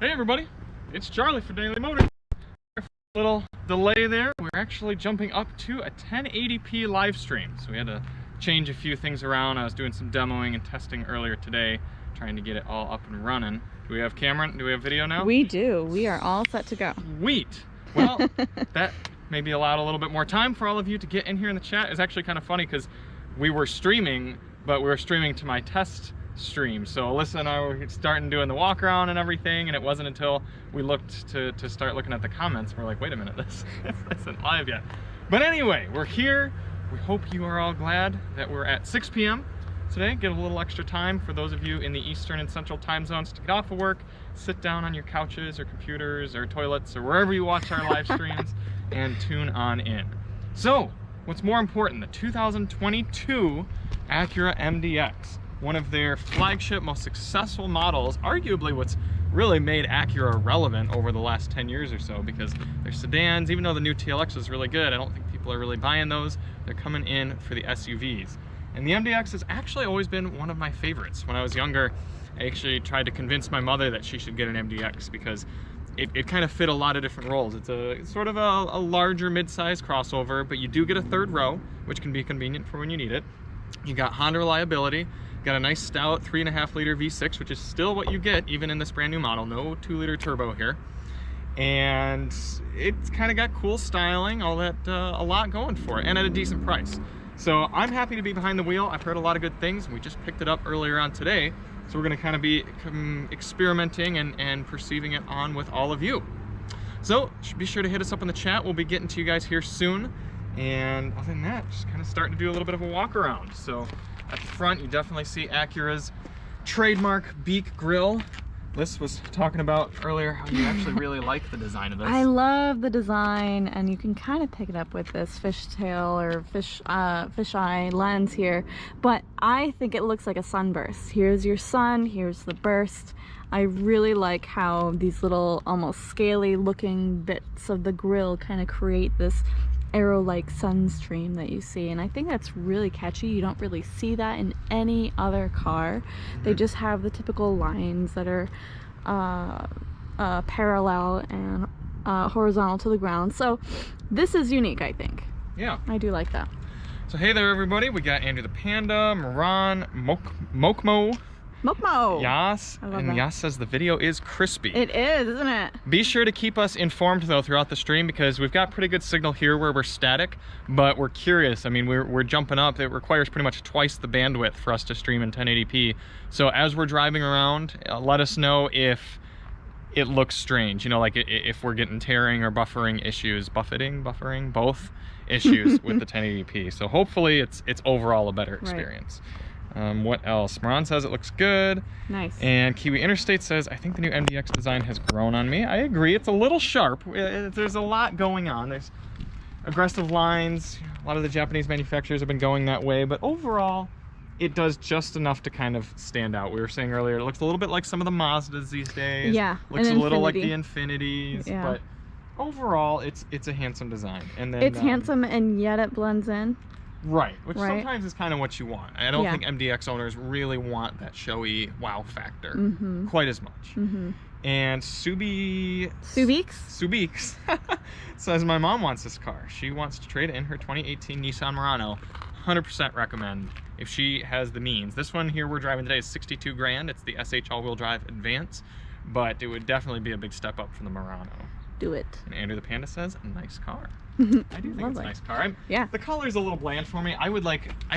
Hey everybody, it's Charlie for Daily Motor. Little delay there. We're actually jumping up to a 1080p live stream. So we had to change a few things around. I was doing some demoing and testing earlier today, trying to get it all up and running. Do we have camera? Do we have video now? We do. We are all set to go. Sweet. Well, that maybe allowed a little bit more time for all of you to get in here in the chat. It's actually kind of funny because we were streaming, but we were streaming to my test stream. So Alyssa and I were starting doing the walk around and everything, and it wasn't until we looked to start looking at the comments, we're like, wait a minute, this isn't live yet. But anyway, we're here. We hope you are all glad that we're at 6 p.m. today. Get a little extra time for those of you in the Eastern and Central time zones to get off of work, sit down on your couches or computers or toilets or wherever you watch our live streams and tune on in. So, what's more important, the 2022 Acura MDX. One of their flagship, most successful models, arguably what's really made Acura relevant over the last 10 years or so, because their sedans, even though the new TLX is really good, I don't think people are really buying those. They're coming in for the SUVs. And the MDX has actually always been one of my favorites. When I was younger, I actually tried to convince my mother that she should get an MDX because it kind of fit a lot of different roles. It's sort of a larger mid-size crossover, but you do get a third row, which can be convenient for when you need it. You got Honda reliability. Got a nice stout 3.5 liter V6, which is still what you get even in this brand new model. No 2-liter turbo here. And it's kind of got cool styling, all that, a lot going for it, and at a decent price. So I'm happy to be behind the wheel. I've heard a lot of good things. We just picked it up earlier on today. So we're gonna kind of be experimenting and perceiving it on with all of you. So be sure to hit us up in the chat. We'll be getting to you guys here soon. And other than that, just kind of starting to do a little bit of a walk around. So at the front, you definitely see Acura's trademark beak grille. Liz was talking about earlier how you actually really like the design of this. I love the design, and you can kind of pick it up with this fishtail or fisheye lens here, but I think it looks like a sunburst. Here's your sun, here's the burst. I really like how these little almost scaly looking bits of the grille kind of create this arrow-like sun stream that you see, and I think that's really catchy. You don't really see that in any other car. They just have the typical lines that are parallel and horizontal to the ground. So this is unique, I think. Yeah, I do like that. So hey there everybody, we got Andrew the Panda, Moran, Mokmo. Yas, and Yas says the video is crispy. It is, isn't it? Be sure to keep us informed though throughout the stream, because we've got pretty good signal here where we're static, but we're curious. I mean, we're jumping up. It requires pretty much twice the bandwidth for us to stream in 1080p. So as we're driving around, let us know if it looks strange. You know, like if we're getting tearing or buffering issues, buffering, both issues with the 1080p. So hopefully it's overall a better experience. Right. What else? Moran says it looks good. Nice. And Kiwi Interstate says, I think the new MDX design has grown on me. I agree. It's a little sharp. There's a lot going on. There's aggressive lines. A lot of the Japanese manufacturers have been going that way. But overall, it does just enough to kind of stand out. We were saying earlier, it looks a little bit like some of the Mazdas these days. Yeah. Looks a little like the Infinities. Yeah. But overall, it's a handsome design. And then it's handsome, and yet it blends in. Right, which sometimes is kind of what you want. I don't think MDX owners really want that showy wow factor quite as much. And Subeeks says, my mom wants this car. She wants to trade in her 2018 Nissan Murano. 100% recommend if she has the means. This one here we're driving today is 62 grand. It's the SH all-wheel drive Advance, but it would definitely be a big step up from the Murano. Do it. And Andrew the Panda says, a nice car. I do think it's a nice car. The color's a little bland for me. I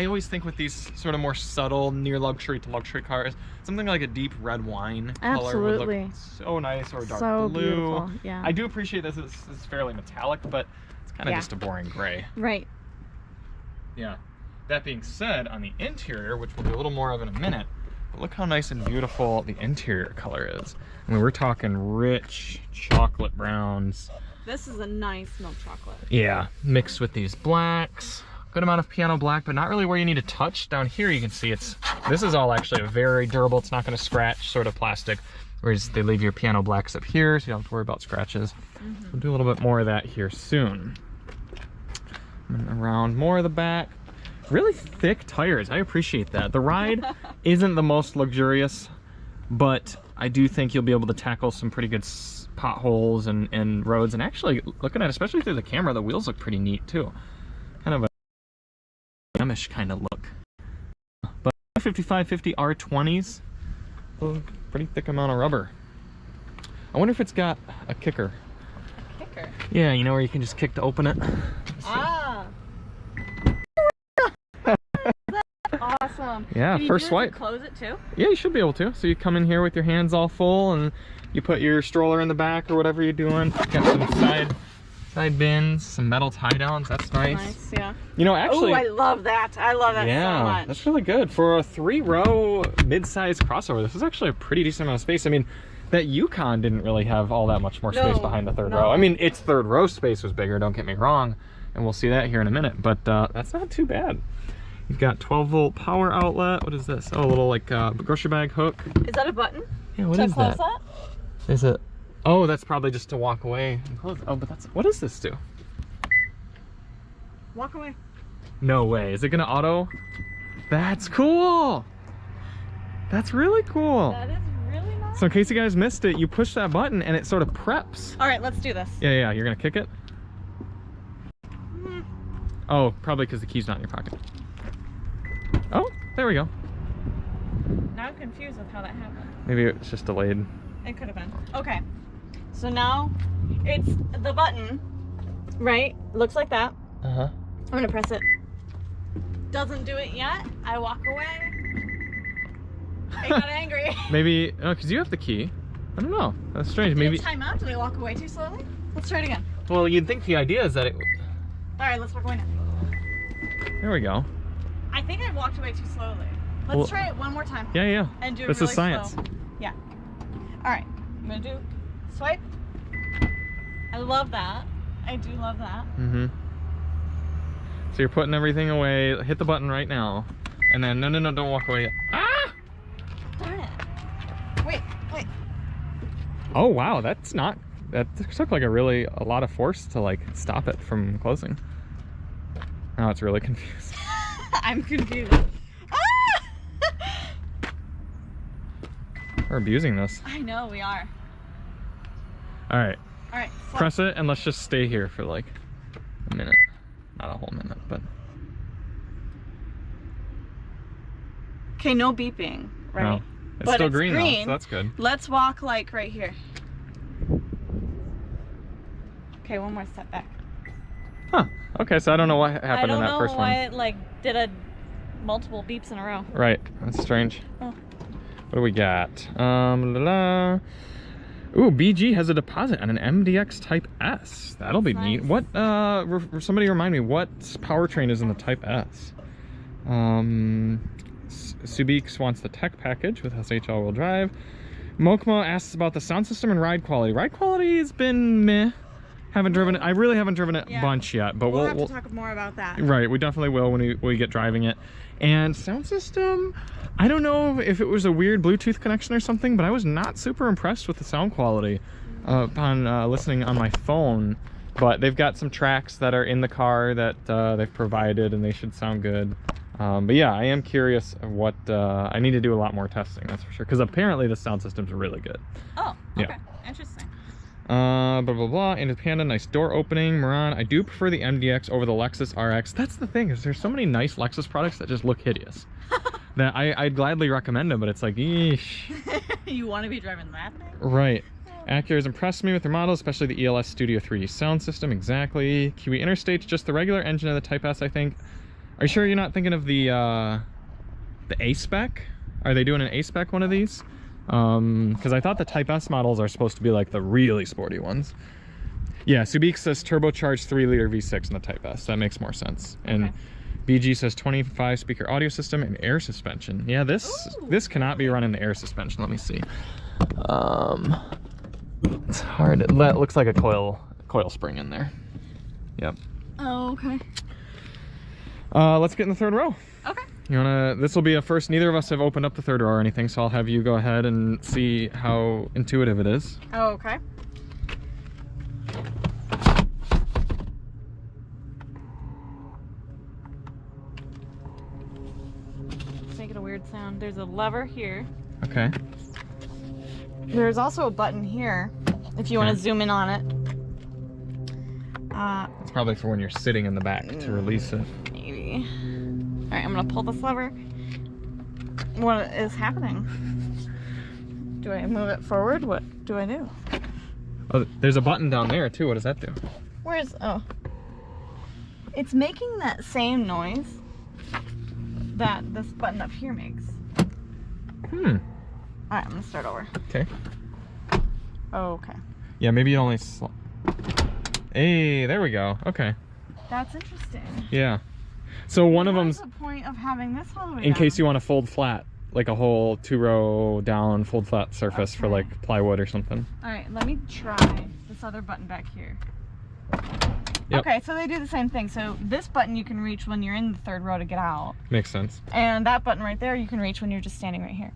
always think with these sort of more subtle, near luxury to luxury cars, something like a deep red wine color would look so nice, or dark blue. Beautiful. Yeah. I do appreciate this is fairly metallic, but it's kind of just a boring gray. Right. Yeah. That being said, on the interior, which we'll do a little more of in a minute, but look how nice and beautiful the interior color is. I mean, we're talking rich chocolate browns. This is a nice milk chocolate. Yeah, mixed with these blacks. Good amount of piano black, but not really where you need to touch. Down here you can see this is all actually a very durable, it's not going to scratch sort of plastic. Whereas they leave your piano blacks up here, so you don't have to worry about scratches. We'll do a little bit more of that here soon. And around more of the back. Really thick tires, I appreciate that. The ride isn't the most luxurious but I do think you'll be able to tackle some pretty good potholes and roads. And actually, looking at, especially through the camera, the wheels look pretty neat too. Kind of a Amish kind of look. But 5550 R20s, pretty thick amount of rubber. I wonder if it's got a kicker. A kicker? Yeah, you know where you can just kick to open it. Ah. Awesome. Yeah, can you first do swipe. Close it too? Yeah, you should be able to. So you come in here with your hands all full, and you put your stroller in the back or whatever you're doing. Got some side bins, some metal tie downs. That's nice. Nice, yeah. You know, actually, oh, I love that. I love that so much. That's really good for a 3-row mid-size crossover. This is actually a pretty decent amount of space. I mean, that Yukon didn't really have all that much more space behind the third row. I mean, its third row space was bigger. Don't get me wrong, and we'll see that here in a minute. But that's not too bad. You've got 12-volt power outlet. What is this? Oh, a little like grocery bag hook. Is that a button? Yeah, what is that? Is it? Oh, that's probably just to walk away and close. Oh, but that's, what does this do? Walk away. No way. Is it gonna auto? That's cool. That's really cool. That is really nice. So in case you guys missed it, you push that button and it sort of preps. All right, let's do this. Yeah, you're gonna kick it? Oh, probably because the key's not in your pocket. Oh, there we go. Now I'm confused with how that happened. Maybe it's just delayed. It could have been. Okay. So now it's the button, right? Looks like that. Uh-huh. I'm gonna press it. Doesn't do it yet. I walk away. I got angry. Maybe, oh, because you have the key. I don't know. That's strange. Did Maybe. it time out? Did I walk away too slowly? Let's try it again. Well, you'd think the idea is that it. All right, let's walk away now. There we go. I think I walked away too slowly. Let's try it one more time. Yeah. And do it This really is science. slow. Yeah. All right. I'm gonna do swipe. I love that. I do love that. Mm-hmm. So you're putting everything away. Hit the button right now. And then, no, don't walk away yet. Ah! Darn it. Wait. Oh, wow, that took like a lot of force to like stop it from closing. Now it's really confused. I'm confused. We're abusing this. I know we are. All right. All right. Press it and let's just stay here for like a minute. Not a whole minute, but. Okay, no beeping, right? No. It's still green though, so that's good. Let's walk like right here. Okay, one more step back. Huh. Okay, so I don't know what happened in that first one. I don't know why it like did a multiple beeps in a row. Right. That's strange. Oh. What do we got? Ooh, BG has a deposit on an MDX Type S. That'll be neat. What, somebody remind me, what powertrain is in the Type S? Subiks wants the tech package with SH all-wheel drive. Mokma asks about the sound system and ride quality. Ride quality has been meh. Haven't driven it. I really haven't driven it a bunch yet, but we'll have to talk more about that. Right, we definitely will when we get driving it. And sound system, I don't know if it was a weird Bluetooth connection or something, but I was not super impressed with the sound quality upon listening on my phone. But they've got some tracks that are in the car that they've provided, and they should sound good. But yeah, I am curious of what I need to do a lot more testing, that's for sure, because apparently the sound system's really good. Oh, okay. Yeah. Interesting. Blah blah blah. Independent, nice door opening. Moran, I do prefer the MDX over the Lexus RX. That's the thing, is there's so many nice Lexus products that just look hideous. That I'd gladly recommend them, but it's like, eesh. You want to be driving that thing? Right. Acura has impressed me with their models, especially the ELS Studio 3D sound system. Exactly. Kiwi Interstate's just the regular engine of the Type S, I think. Are you sure you're not thinking of the A-Spec? Are they doing an A-Spec one of these? Because I thought the Type S models are supposed to be like the really sporty ones. Yeah, Subic says turbocharged 3-liter V6 in the Type S. That makes more sense. And okay. BG says 25 speaker audio system and air suspension. Yeah, this cannot be running the air suspension. Let me see. It's hard. That looks like a coil spring in there. Yep. Oh, okay. Let's get in the third row. Okay. This will be a first. Neither of us have opened up the third row or anything, so I'll have you go ahead and see how intuitive it is. Oh, okay. It's making a weird sound. There's a lever here. Okay. There's also a button here if you want to zoom in on it. It's probably for when you're sitting in the back to release it. Maybe. All right, I'm gonna pull this lever. What is happening? Do I move it forward? What do I do? Oh, there's a button down there too. What does that do? Where's, oh. It's making that same noise that this button up here makes. Hmm. All right, I'm gonna start over. Okay. Okay. Yeah, maybe it only. Hey, there we go. Okay. That's interesting. Yeah. So one of them's the point of having this all the way in down? case you want to fold flat, like a whole 2-row down fold flat surface for like plywood or something. All right, let me try this other button back here. Yep. Okay, so they do the same thing. So this button you can reach when you're in the third row to get out. Makes sense. And that button right there you can reach when you're just standing right here.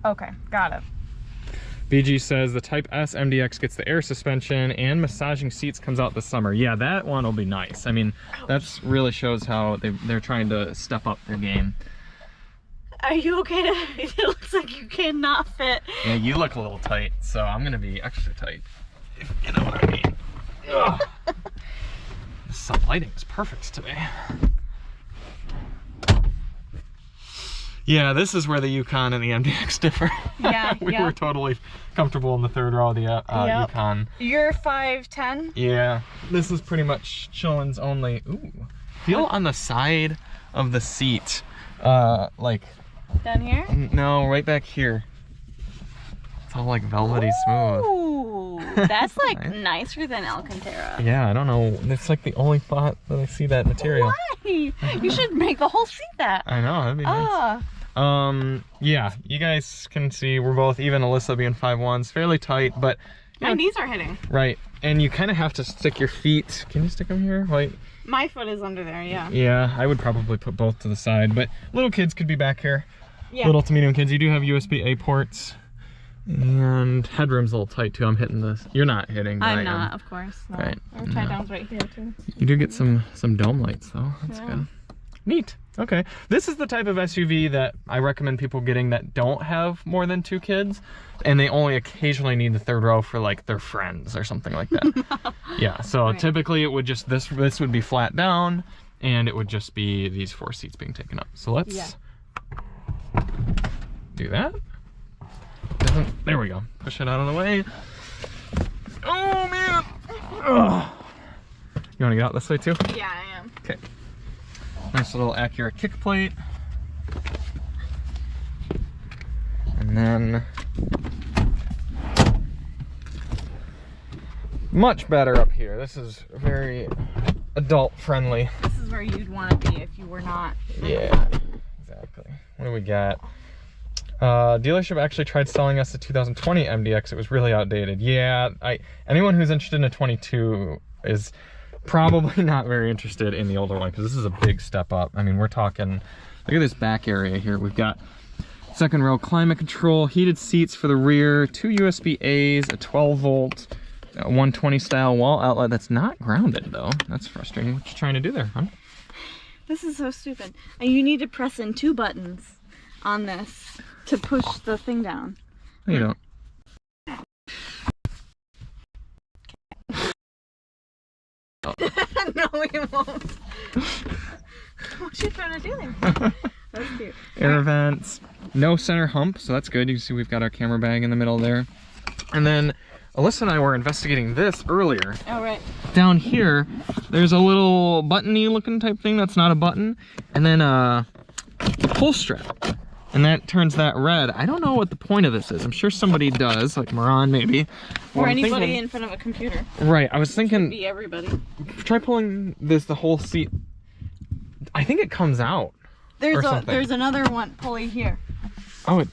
Okay, got it. BG says the Type S MDX gets the air suspension and massaging seats comes out this summer. Yeah, that one will be nice. I mean, that's really shows how they're trying to step up their game. Are you okay to, it looks like you cannot fit. Yeah, you look a little tight, so I'm gonna be extra tight, if you know what I mean. Ugh. The sun lighting is perfect today. Yeah, this is where the Yukon and the MDX differ. Yeah, we were totally comfortable in the third row of the Yukon. You're 5'10"? Yeah, this is pretty much chillins only. Ooh, feel on the side of the seat, like down here? No, right back here. It's all like velvety smooth. Ooh, that's like nicer than Alcantara. Yeah, I don't know. It's like the only spot that I see that material. Why? You should make the whole seat that. I know, that'd be nice. Yeah, you guys can see we're both, even Alissa being 5'1", fairly tight, but my knees are hitting. Right, and you kind of have to stick your feet. Can you stick them here? Like, my foot is under there, yeah. Yeah, I would probably put both to the side, but little kids could be back here. Yeah. Little to medium kids. You do have USB-A ports. And headroom's a little tight too. I'm hitting this. You're not hitting, but I'm not, of course. No. Right. Our tie down's right here too. You do get some dome lights though. That's good. Neat. Okay. This is the type of SUV that I recommend people getting that don't have more than 2 kids, and they only occasionally need the third row for like their friends or something like that. Yeah. So typically it would just this would be flat down, and it would just be these 4 seats being taken up. So let's do that. There we go. Push it out of the way. Oh man! Ugh. You want to get out this way too? Yeah, I am. Okay. Nice little Acura kick plate. And then much better up here. This is very adult friendly. This is where you'd want to be if you were not. Yeah, exactly. What do we got? Dealership actually tried selling us a 2020 MDX. It was really outdated. Yeah, anyone who's interested in a 22 is probably not very interested in the older one, because this is a big step up. I mean, we're talking, look at this back area here. We've got second row climate control, heated seats for the rear, 2 USB-As, a 12-volt, 120 style wall outlet that's not grounded though. That's frustrating. What you trying to do there, huh? This is so stupid. And you need to press in 2 buttons on this to push the thing down. No, you don't. No, we won't. What you trying to do there? That's cute. Air vents, no center hump, so that's good. You can see we've got our camera bag in the middle there. And then Alyssa and I were investigating this earlier. Oh, right. Down here, there's a little button-y looking type thing that's not a button, and then a pull strap. And that turns that red. I don't know what the point of this is. I'm sure somebody does, like Moran maybe. Or anybody in front of a computer. Right, I was thinking. Should be everybody. Try pulling the whole seat. I think it comes out. There's another one pulley here. Oh,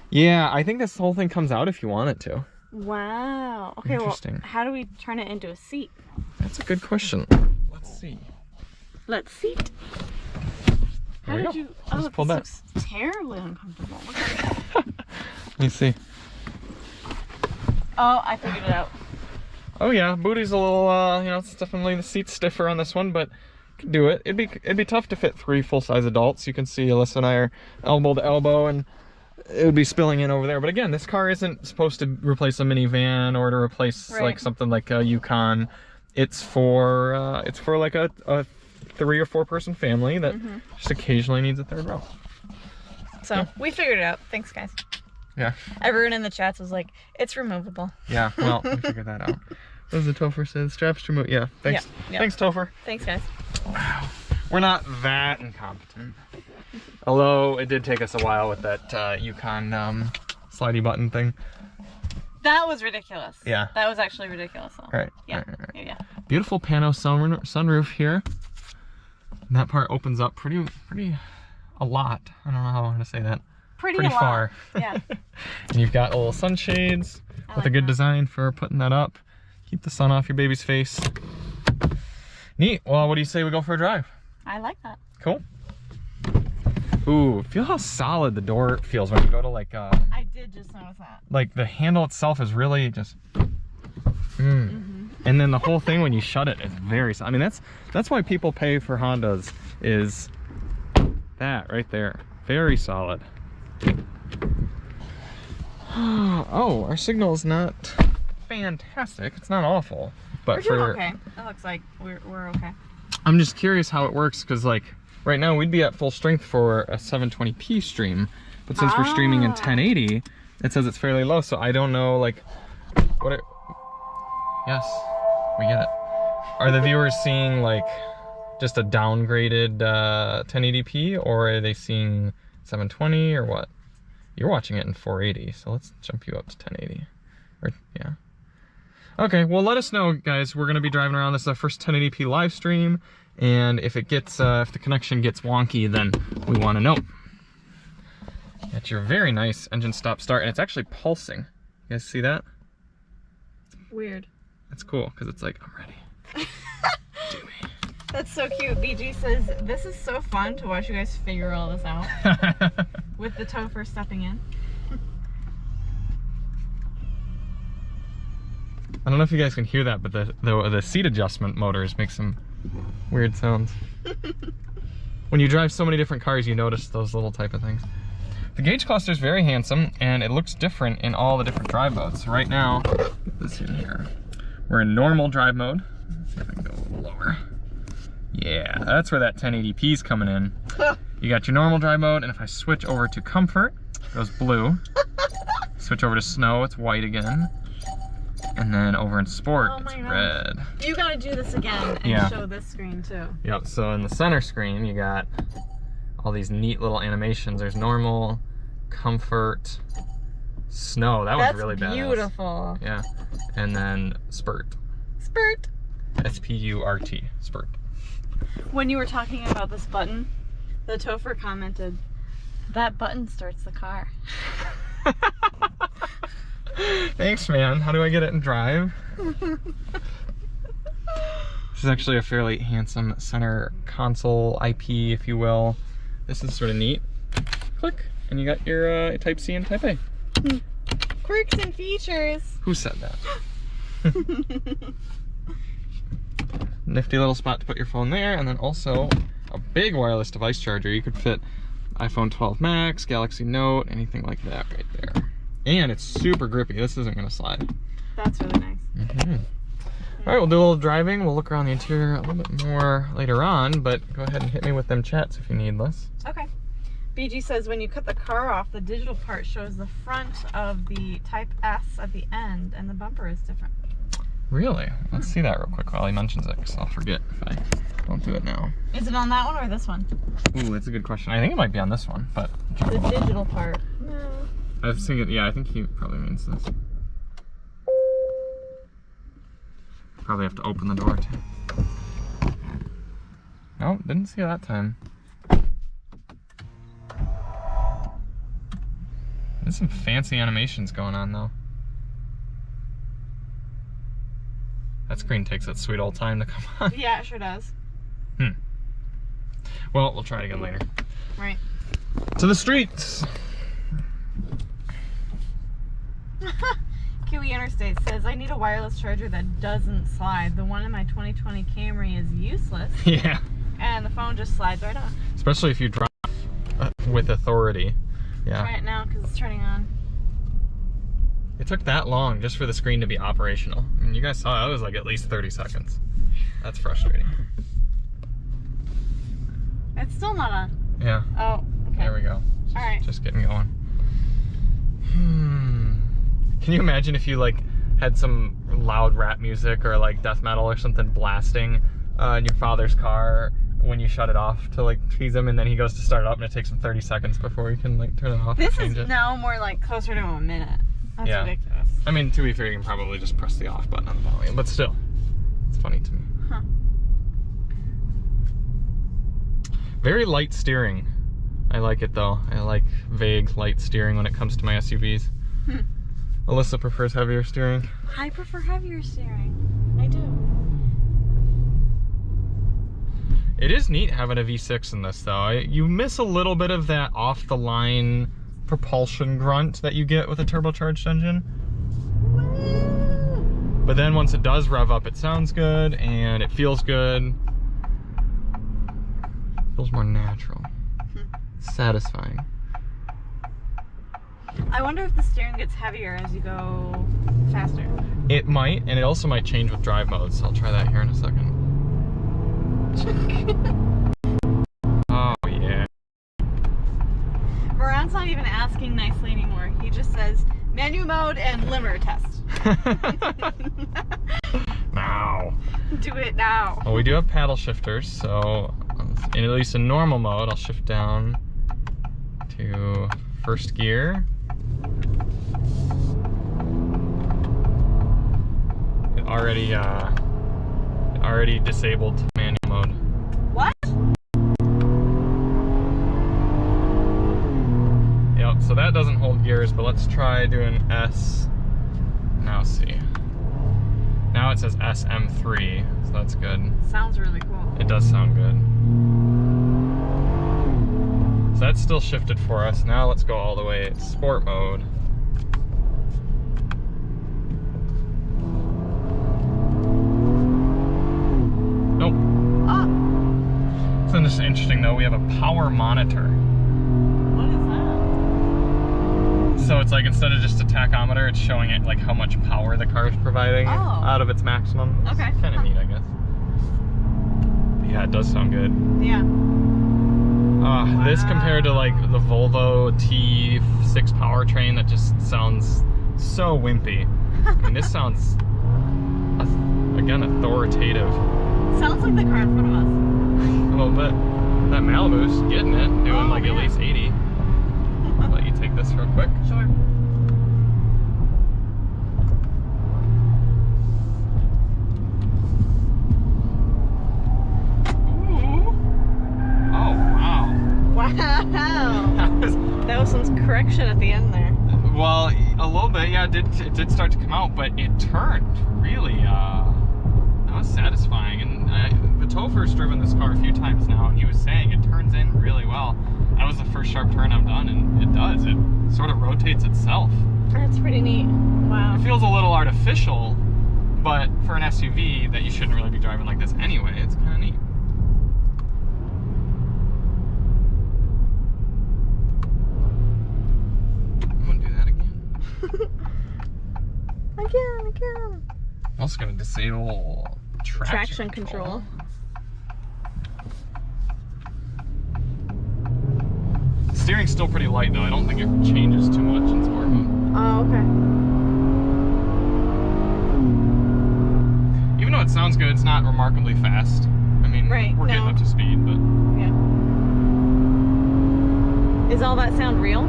yeah, I think this whole thing comes out if you want it to. Wow. Okay, well, how do we turn it into a seat? That's a good question. Let's see. Let's see. How did you? Oh, this looks terribly uncomfortable. Look at it. Let me see. Oh, I figured it out. Oh yeah, booty's a little, you know, it's definitely the seat's stiffer on this one, but could do it. It'd be tough to fit 3 full-size adults. You can see Alyssa and I are elbow to elbow, and it would be spilling in over there. But again, this car isn't supposed to replace a minivan or to replace like something like a Yukon. It's for like a 3 or 4 person family that just occasionally needs a third row. So we figured it out. Thanks, guys. Yeah. Everyone in the chats was like, it's removable. Yeah, well, we figured that out. What does the TOPher say? Straps to remove. Yeah, thanks. Yeah. Thanks, TOPher. Thanks, guys. Wow. We're not that incompetent. Although it did take us a while with that Yukon slidey button thing. That was ridiculous. Yeah. That was actually ridiculous. Right. Yeah. Right. Yeah. Beautiful pano sunroof here. And that part opens up pretty a lot. I don't know how I want to say that. Pretty far. Yeah. And you've got little sunshades with a good design for putting that up. Keep the sun off your baby's face. Neat. Well, what do you say we go for a drive? I like that. Cool. Ooh, feel how solid the door feels when you go to like I did just notice that. Like the handle itself is really just and then the whole thing when you shut it is very solid. I mean that's why people pay for Hondas, is that right there. Very solid. Oh, our signal is not fantastic. It's not awful, but we're doing okay. It looks like we're okay. I'm just curious how it works, because like right now we'd be at full strength for a 720p stream, but since we're streaming in 1080, it says it's fairly low, so I don't know like what it... Yes, we get it. Are the viewers seeing like just a downgraded 1080p, or are they seeing 720 or what? You're watching it in 480, so let's jump you up to 1080. Or, yeah. Okay, well let us know, guys. We're gonna be driving around. This is our first 1080p live stream, and if it gets, if the connection gets wonky, then we want to know. That's your very nice engine stop start, and it's actually pulsing. You guys see that? Weird. That's cool, because it's like, I'm ready. Do me. That's so cute. BG says, this is so fun to watch you guys figure all this out. With the TOPher stepping in. I don't know if you guys can hear that, but the seat adjustment motors make some weird sounds. When you drive so many different cars, you notice those little type of things. The gauge cluster is very handsome, and it looks different in all the different drive modes. So right now, get this in here. We're in normal drive mode. Let's see if I can go a little lower. Yeah, that's where that 1080p is coming in. You got your normal drive mode, and if I switch over to comfort, it goes blue. Switch over to snow, it's white again. And then over in sport, it's red. You gotta do this again and show this screen too. Yep, so in the center screen, you got all these neat little animations. There's normal, comfort, snow. That was really badass. That's beautiful. Yeah. And then spurt. Spurt. S-P-U-R-T, spurt. When you were talking about this button, the TOPher commented, that button starts the car. Thanks, man. How do I get it in drive? This is actually a fairly handsome center console IP, if you will. This is sort of neat. Click, and you got your Type C and Type A. Quirks and features. Who said that? Nifty little spot to put your phone there, and then also a big wireless device charger. You could fit iPhone 12 Max, Galaxy Note, anything like that right there. And it's super grippy. This isn't gonna slide. That's really nice. All right, we'll do a little driving. We'll look around the interior a little bit more later on, but go ahead and hit me with them chats if you need, Liz. Okay. BG says, when you cut the car off, the digital part shows the front of the Type S at the end, and the bumper is different. Really? Let's see that real quick while he mentions it, because I'll forget if I don't do it now. Is it on that one or this one? Ooh, that's a good question. I think it might be on this one, but... The digital part. No. I was thinking, yeah, I think he probably means this. Probably have to open the door too. Nope, didn't see it that time. There's some fancy animations going on though. That screen takes that sweet old time to come on. Yeah, it sure does. Well, we'll try it again later. Right. To the streets! Kiwi Interstate says, I need a wireless charger that doesn't slide. The one in my 2020 Camry is useless. Yeah. And the phone just slides right off. Especially if you drive with authority. Yeah. Try it now because it's turning on. It took that long just for the screen to be operational. I mean, you guys saw it was like at least 30 seconds. That's frustrating. It's still not on. Yeah. Oh, okay. There we go. All right. Just getting going. Can you imagine if you like had some loud rap music or like death metal or something blasting in your father's car when you shut it off to like tease him, and then he goes to start it up and it takes him 30 seconds before he can like turn it off? This or change is it? now more like closer to a minute. That's Yeah. ridiculous. I mean, to be fair, you can probably just press the off button on the volume, but still, it's funny to me. Huh. Very light steering. I like it though. I like vague light steering when it comes to my SUVs. Alissa prefers heavier steering. I prefer heavier steering. I do. It is neat having a V6 in this though. You miss a little bit of that off-the-line propulsion grunt that you get with a turbocharged engine. But then once it does rev up, it sounds good and it feels good. Feels more natural. Satisfying. I wonder if the steering gets heavier as you go faster. It might, and it also might change with drive modes. I'll try that here in a second. Oh yeah. Moran's not even asking nicely anymore. He just says menu mode and limiter test. Now. Do it now. Well, we do have paddle shifters, so at least in normal mode, I'll shift down to first gear. It already disabled manual mode. What? Yep, so that doesn't hold gears, but let's try doing S. Now see. Now it says SM3, so that's good. Sounds really cool. It does sound good. So that's still shifted for us. Now let's go all the way to sport mode. Nope. Oh. So this is interesting though, we have a power monitor. What is that? So it's like instead of just a tachometer, it's showing it like how much power the car is providing out of its maximum. It's okay. Kind of neat, I guess. But yeah, it does sound good. Yeah. Wow. This compared to like the Volvo T6 powertrain that just sounds so wimpy. I mean, this sounds, again, authoritative. Sounds like the car in front of us. A little bit. That Malibu's getting it, doing like at least 80. I'll let you take this real quick. Sure. Wow. That was some correction at the end there. Well, a little bit, yeah, it did start to come out, but it turned really, that was satisfying. And TheTopher's driven this car a few times now, and he was saying it turns in really well. That was the first sharp turn I've done, and it does. It sort of rotates itself. That's pretty neat. Wow. It feels a little artificial, but for an SUV that you shouldn't really be driving like this anyway, it's kind of neat. Again. I'm also going to disable traction control. The steering's still pretty light though. I don't think it changes too much in sport mode. Oh, okay. Even though it sounds good, it's not remarkably fast. I mean, we're getting up to speed, but... Yeah. Is all that sound real?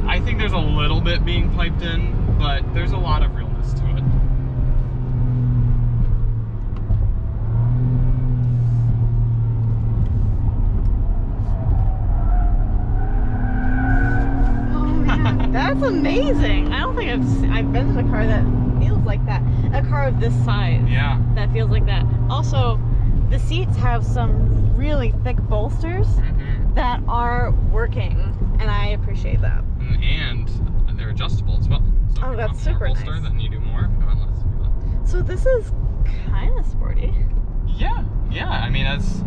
I think there's a little bit being piped in, but there's a lot of realness to it. Oh man, that's amazing! I don't think I've been in a car that feels like that. A car of this size. Yeah. That feels like that. Also, the seats have some really thick bolsters that are working, and I appreciate that. And they're adjustable as well. So oh, that's super nice. Then you do more. If you want less, you do less. So this is kind of sporty. Yeah. I mean, as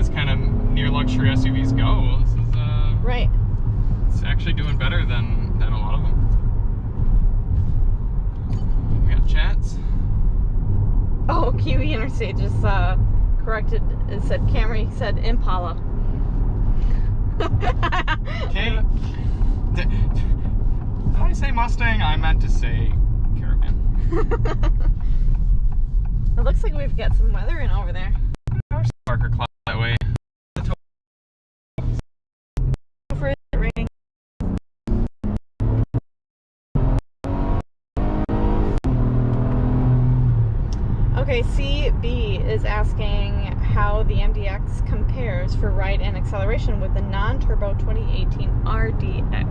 kind of near luxury SUVs go, this is Right. It's actually doing better than a lot of them. We got chats. Oh, Kiwi Interstate just corrected. It said Camry, said Impala. Okay. Did I say Mustang? I meant to say Caravan. It looks like we've got some weather in over there. There's darker cloud that way. For it raining. Okay, CB is asking how the MDX compares for ride and acceleration with the non-turbo 2018 RDX.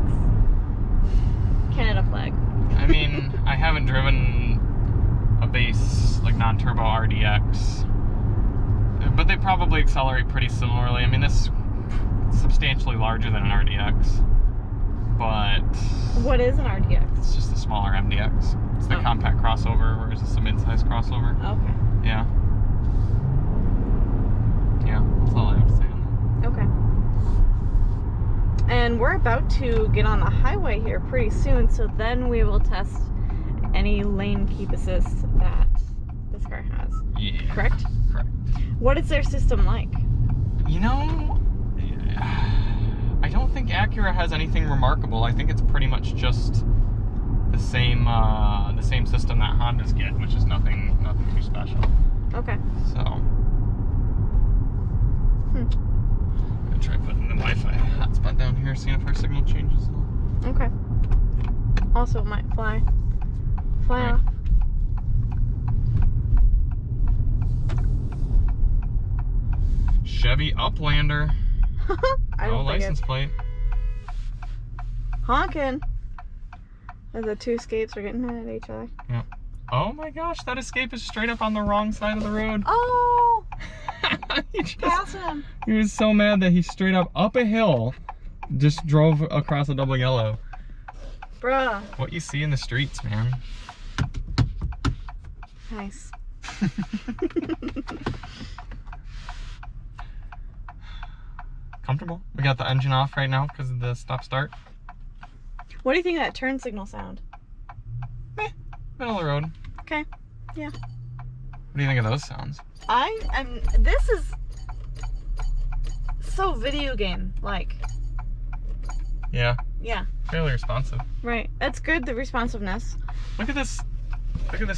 Canada flag. I mean, I haven't driven a base like non-turbo RDX, but they probably accelerate pretty similarly. I mean, this is substantially larger than an RDX, but What is an RDX? it's just a smaller MDX. It's the compact crossover, whereas it's a mid-size crossover. Okay. Yeah. Yeah, that's all I have to say on Okay. And we're about to get on the highway here pretty soon, so then we will test any lane keep assist that this car has. that. Yeah. Correct? Correct. What is their system like? You know, I don't think Acura has anything remarkable. I think it's pretty much just the same system that Hondas get, which is nothing too special. Okay. So, I'm gonna try putting the Wi-Fi hotspot down here, seeing if our signal changes at all. Okay. Also, it might fly Right. off. Chevy Uplander. I No don't think license it's plate. honking. As the two escapes are getting mad at each other. Yep. Oh my gosh, that Escape is straight up on the wrong side of the road. Oh! he Passing him. was so mad that he straight up a hill, just drove across a double yellow. Bruh. What you see in the streets, man. Nice. Comfortable. We got the engine off right now because of the stop-start. What do you think of that turn signal sound? Middle of the road. Okay. Yeah. What do you think of those sounds? This is so video game like. Yeah, Yeah. fairly responsive. Right. That's good, the responsiveness. Look at this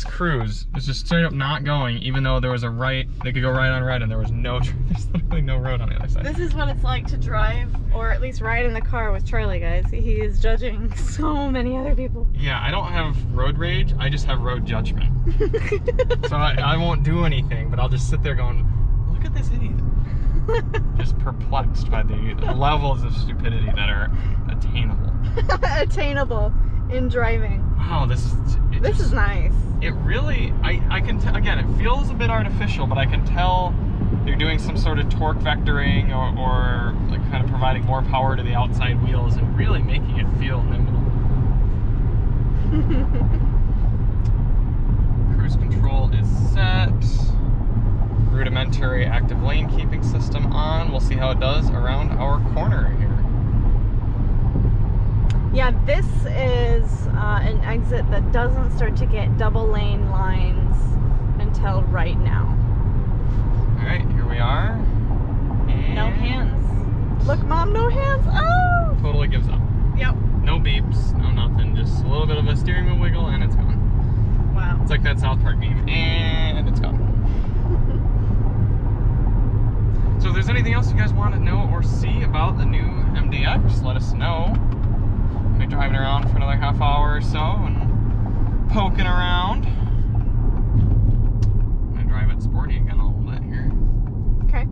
cruise. It's just straight up not going, even though there was a right, they could go right on red and there was there's literally no road on the other side. This is what it's like to drive, or at least ride in the car with Charlie, guys. He is judging so many other people. Yeah, I don't have road rage, I just have road judgment. So I won't do anything, but I'll just sit there going, look at this idiot. Just perplexed by the levels of stupidity that are attainable. Attainable in driving. Wow, this is nice. It really, I can tell, again, it feels a bit artificial, but I can tell they're doing some sort of torque vectoring or like kind of providing more power to the outside wheels and really making it feel nimble. Cruise control is set. Rudimentary active lane keeping system on. We'll see how it does around our corner here. Yeah, this is an exit that doesn't start to get double lane lines until right now. Alright, here we are. And No hands. Look, Mom, no hands. Oh! Totally gives up. Yep. No beeps, no nothing. Just a little bit of a steering wheel wiggle and it's gone. Wow. It's like that South Park meme, and it's gone. So if there's anything else you guys want to know or see about the new MDX, let us know. We'll be driving around for another half hour or so and poking around. I'm going to drive it sporty again a little bit here. Okay.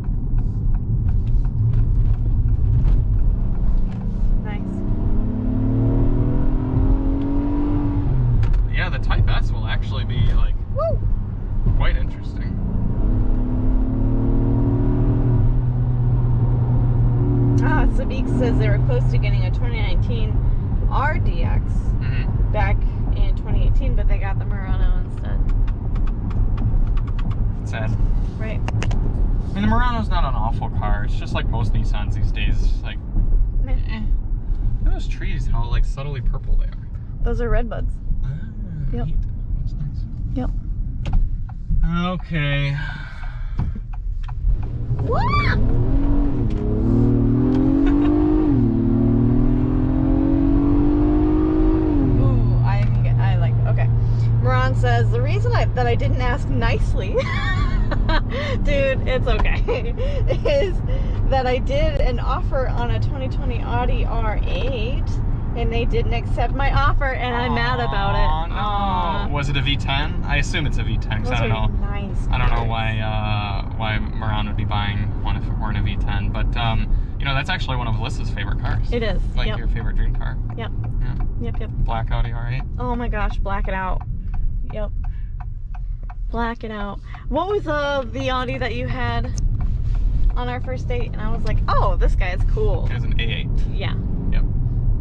Nice. Yeah, the Type S will actually be like quite interesting. Sabik says they were close to getting a 2019 RDX back in 2018, but they got the Murano instead. It's sad. Right. I mean, the Murano's not an awful car. It's just like most Nissans these days. It's like okay. Look at those trees, how like subtly purple they are. Those are redbuds. Yep. Neat. That's nice. Yep. Okay. Ooh, I like, okay. Moran says, the reason that I didn't ask nicely, dude, it's okay, is that I did an offer on a 2020 Audi R8 and they didn't accept my offer and I'm mad about it. No. Was it a V10? I assume it's a V10 because I don't know. Nice. I don't know why Moran would be buying one if it weren't a V10, but you know, that's actually one of Alyssa's favorite cars. It is. Like yep. your favorite dream car. Yep. Yeah. Yep. Black Audi R8. Oh my gosh, black it out. Yep. Black it out. What was the Audi that you had on our first date? And I was like, oh, this guy is cool. It was an A8. Yeah. Yep.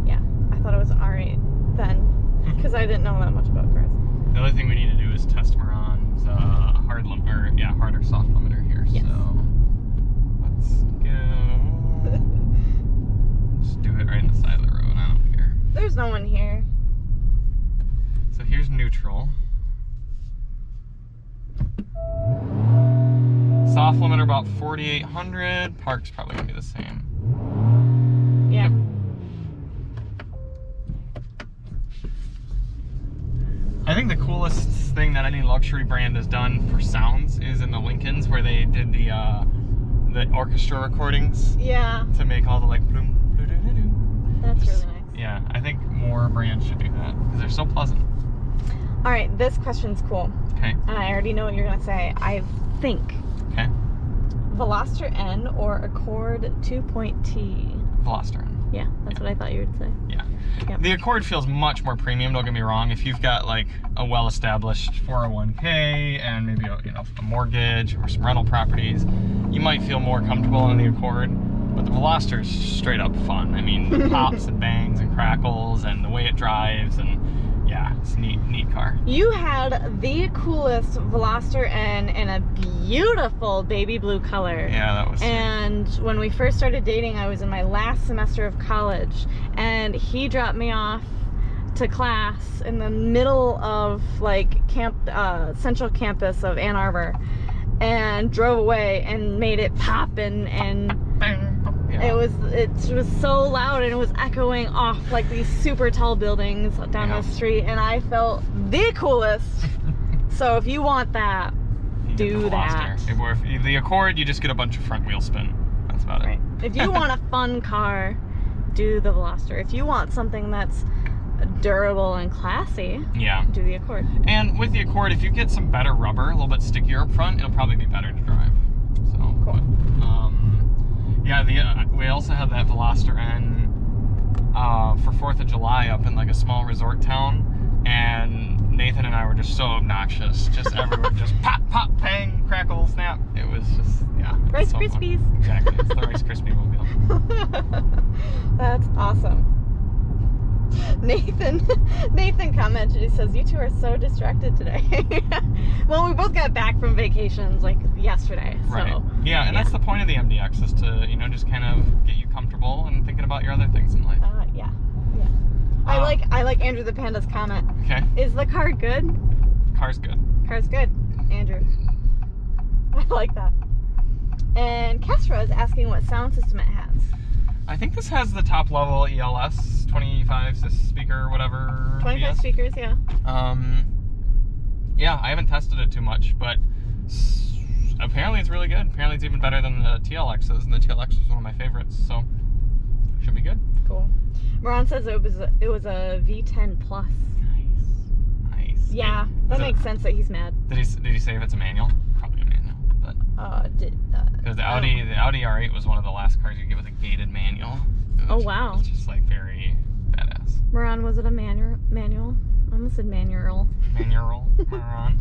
Yeah. I thought it was an R8 then, because I didn't know that much about cars. The other thing we need to do is test Moran's hard or soft limiter here. Yes. So let's go. Just do it right in the side of the road. I don't care. There's no one here. So here's neutral. Soft limiter about 4,800. Park's probably gonna be the same. Yeah. Yep. I think the coolest thing that any luxury brand has done for sounds is in the Lincolns, where they did the orchestra recordings. Yeah. To make all the like bloom, bloom, bloom, bloom. That's really nice. Yeah, I think more brands should do that because they're so pleasant. All right, this question's cool. Okay. And I already know what you're gonna say. I think. Okay. Veloster N or Accord 2.T? Veloster N. Yeah, that's what I thought you would say. Yeah. Yep. The Accord feels much more premium, don't get me wrong. If you've got like a well-established 401k and maybe a mortgage or some rental properties, you might feel more comfortable in the Accord. But the Veloster is straight up fun. I mean, the pops and bangs and crackles and the way it drives, and yeah, it's a neat car. You had the coolest Veloster N in a beautiful baby blue color. Yeah, that was And when we first started dating, I was in my last semester of college, and he dropped me off to class in the middle of like central campus of Ann Arbor, and drove away and made it pop and yeah. it was so loud and it was echoing off like these super tall buildings down the street, and I felt the coolest. So if you want that, do that. If the Accord, you just get a bunch of front wheel spin. That's about Right. it. If you want a fun car, do the Veloster. If you want something that's durable and classy, yeah, do the Accord. And with the Accord, if you get some better rubber, a little bit stickier up front, it'll probably be better to drive. So Cool. But, yeah, we also had that Veloster N for 4th of July up in like a small resort town, and Nathan and I were just so obnoxious, just everywhere, just pop, pop, bang, crackle, snap. It was just, yeah. Rice so Krispies. Fun. Exactly, it's the Rice Krispie mobile. That's awesome. Nathan commented, he says, you two are so distracted today. Well, we both got back from vacations like yesterday. Right. So, yeah, and that's the point of the MDX, is to, just kind of get you comfortable and thinking about your other things in life. Yeah. I like Andrew the Panda's comment. Okay. Is the car good? Car's good. Car's good, Andrew. I like that. And Kesra is asking what sound system it has. I think this has the top level ELS, 25 speaker, whatever. 25 PS. speakers, yeah. Yeah, I haven't tested it too much, but apparently it's really good. Apparently it's even better than the TLXs, and the TLX was one of my favorites, so should be good. Cool. Moran says it was a V10 Plus. Nice. Yeah, that makes sense that he's mad. Did he say if it's a manual? Probably a manual, but because the Audi R8 was one of the last cars you get with a gated manual. Oh wow! It's just like very badass. Moran, was it a manual? I almost said manual. Manual, Moran.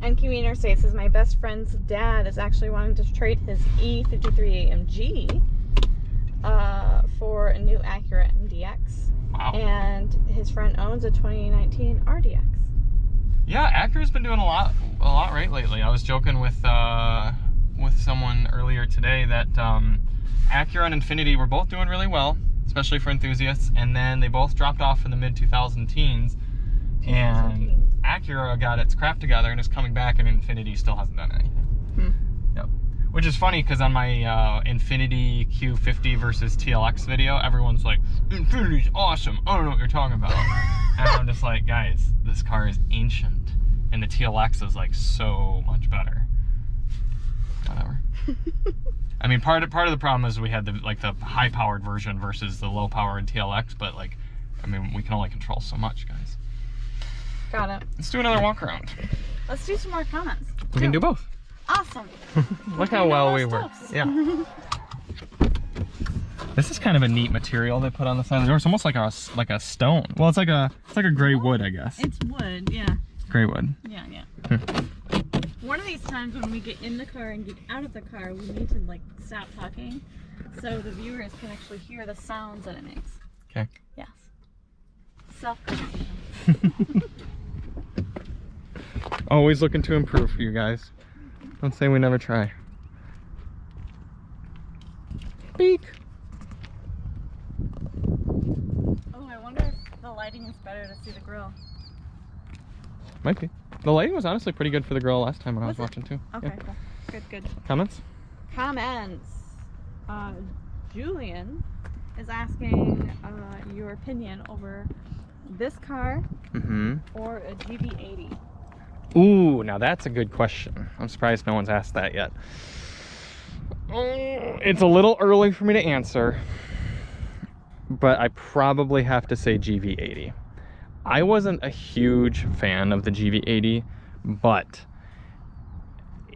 And Q Interstate says my best friend's dad is actually wanting to trade his E53 AMG for a new Acura MDX. Wow. And his friend owns a 2019 RDX. Yeah, Acura's been doing a lot right lately. I was joking with with someone earlier today that Acura and Infiniti were both doing really well, especially for enthusiasts, and then they both dropped off in the mid-2000 teens, and Acura got its crap together and is coming back, and Infiniti still hasn't done anything. Yep. Which is funny, because on my Infiniti Q50 versus TLX video, everyone's like, Infiniti's awesome, I don't know what you're talking about. And I'm just like, guys, this car is ancient, and the TLX is like so much better. Whatever. I mean, part of the problem is we had the high-powered version versus the low-powered TLX, but like, I mean, we can only control so much, guys. Got it. Let's do another walk around. Let's do some more comments. We can do both. Awesome. Look how well we work. Yeah. This is kind of a neat material they put on the side of the door. It's almost like a stone. Well, it's like a gray wood, I guess. It's wood, yeah. Gray wood. Yeah, yeah. One of these times when we get in the car and get out of the car, we need to like stop talking so the viewers can actually hear the sounds that it makes. Okay. Yes. Self-confidence. Always looking to improve for you guys. Don't say we never try. Beak. Oh, I wonder if the lighting is better to see the grill. Might be. The lighting was honestly pretty good for the grill last time when I was watching too. Okay, Yeah. cool. Good, good. Comments? Comments. Julian is asking your opinion over this car or a GV80. Ooh, now that's a good question. I'm surprised no one's asked that yet. It's a little early for me to answer, but I probably have to say GV80. I wasn't a huge fan of the GV80, but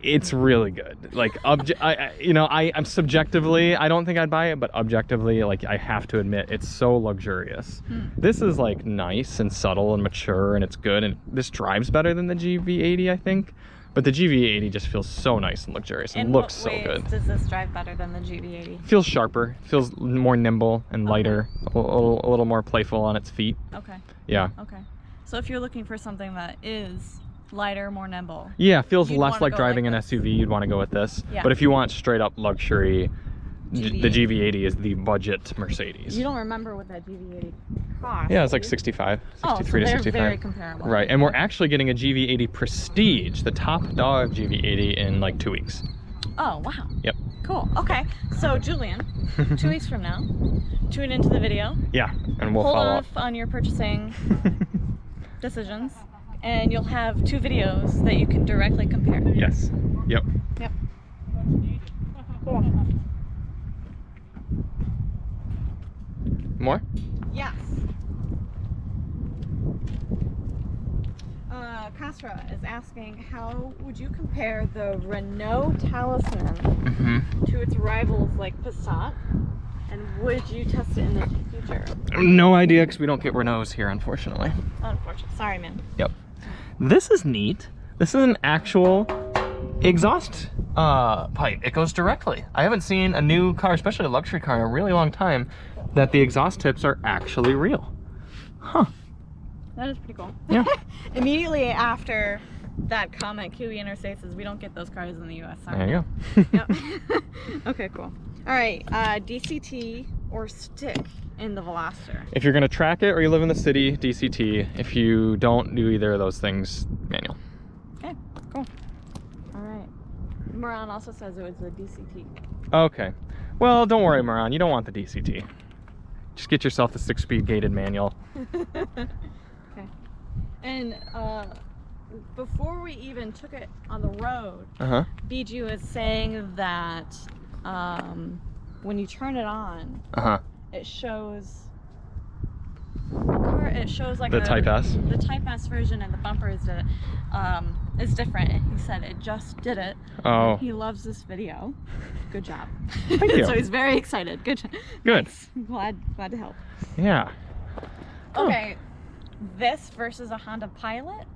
it's really good. Like, I'm subjectively, I don't think I'd buy it, but objectively, like, I have to admit, it's so luxurious. This is like nice and subtle and mature, and it's good, and this drives better than the GV80, I think. But the GV80 just feels so nice and luxurious and looks so good. Does this drive better than the GV80? Feels sharper, feels more nimble and lighter, a little more playful on its feet. Okay. Yeah. Okay. So if you're looking for something that is lighter, more nimble. Yeah, feels less like driving an SUV, you'd want to go with this. Yeah. But if you want straight up luxury, the GV80 is the budget Mercedes. You don't remember what that GV80 cost? Yeah, it's like 65, 63 to 65. Very comparable. Right, and we're actually getting a GV80 Prestige, the top dog GV80 in like 2 weeks. Oh, wow. Yep. Cool. Okay, so Julian, 2 weeks from now, tune into the video. Yeah, and we'll follow up. Hold off on your purchasing decisions, and you'll have 2 videos that you can directly compare. Yes. Yep. Yep. Cool. More? Yes. Castra is asking, how would you compare the Renault Talisman to its rivals like Passat, and would you test it in the future? No idea, because we don't get Renaults here, unfortunately. Unfortunately. Sorry, man. Yep. This is neat. This is an actual exhaust pipe. It goes directly. I haven't seen a new car, especially a luxury car, in a really long time, that the exhaust tips are actually real. Huh. That is pretty cool. Yeah. Immediately after that comment, Kiwi Interstate says we don't get those cars in the US. Sorry. There you go. Yep. Okay, cool. All right, DCT or stick in the Veloster? If you're going to track it or you live in the city, DCT. If you don't do either of those things, manual. Okay, cool. All right. Moran also says it was a DCT. Okay. Well, don't worry, Moran. You don't want the DCT. Just get yourself the 6-speed gated manual. Okay. And before we even took it on the road, Bijou is saying that when you turn it on, it shows like the Type S. The Type S version, and the bumper is different. He said it just did it. Oh. He loves this video. Good job. Thank you. So he's very excited. Good. Good. Glad to help. Yeah. Okay. This versus a Honda Pilot?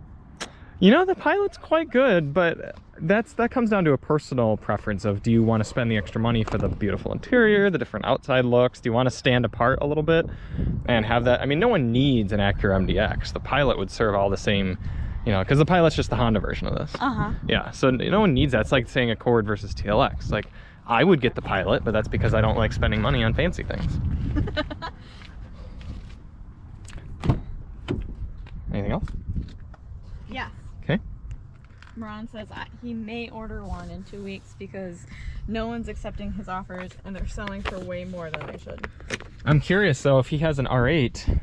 You know, the Pilot's quite good, but that comes down to a personal preference of, do you want to spend the extra money for the beautiful interior, the different outside looks? Do you want to stand apart a little bit and have that? I mean, no one needs an Acura MDX. The Pilot would serve all the same You know, because the Pilot's just the Honda version of this. Yeah, so no one needs that. It's like saying Accord versus TLX. Like, I would get the Pilot, but that's because I don't like spending money on fancy things. Anything else? Yes. Okay. Ron says he may order one in 2 weeks because no one's accepting his offers and they're selling for way more than they should. I'm curious though, if he has an R8,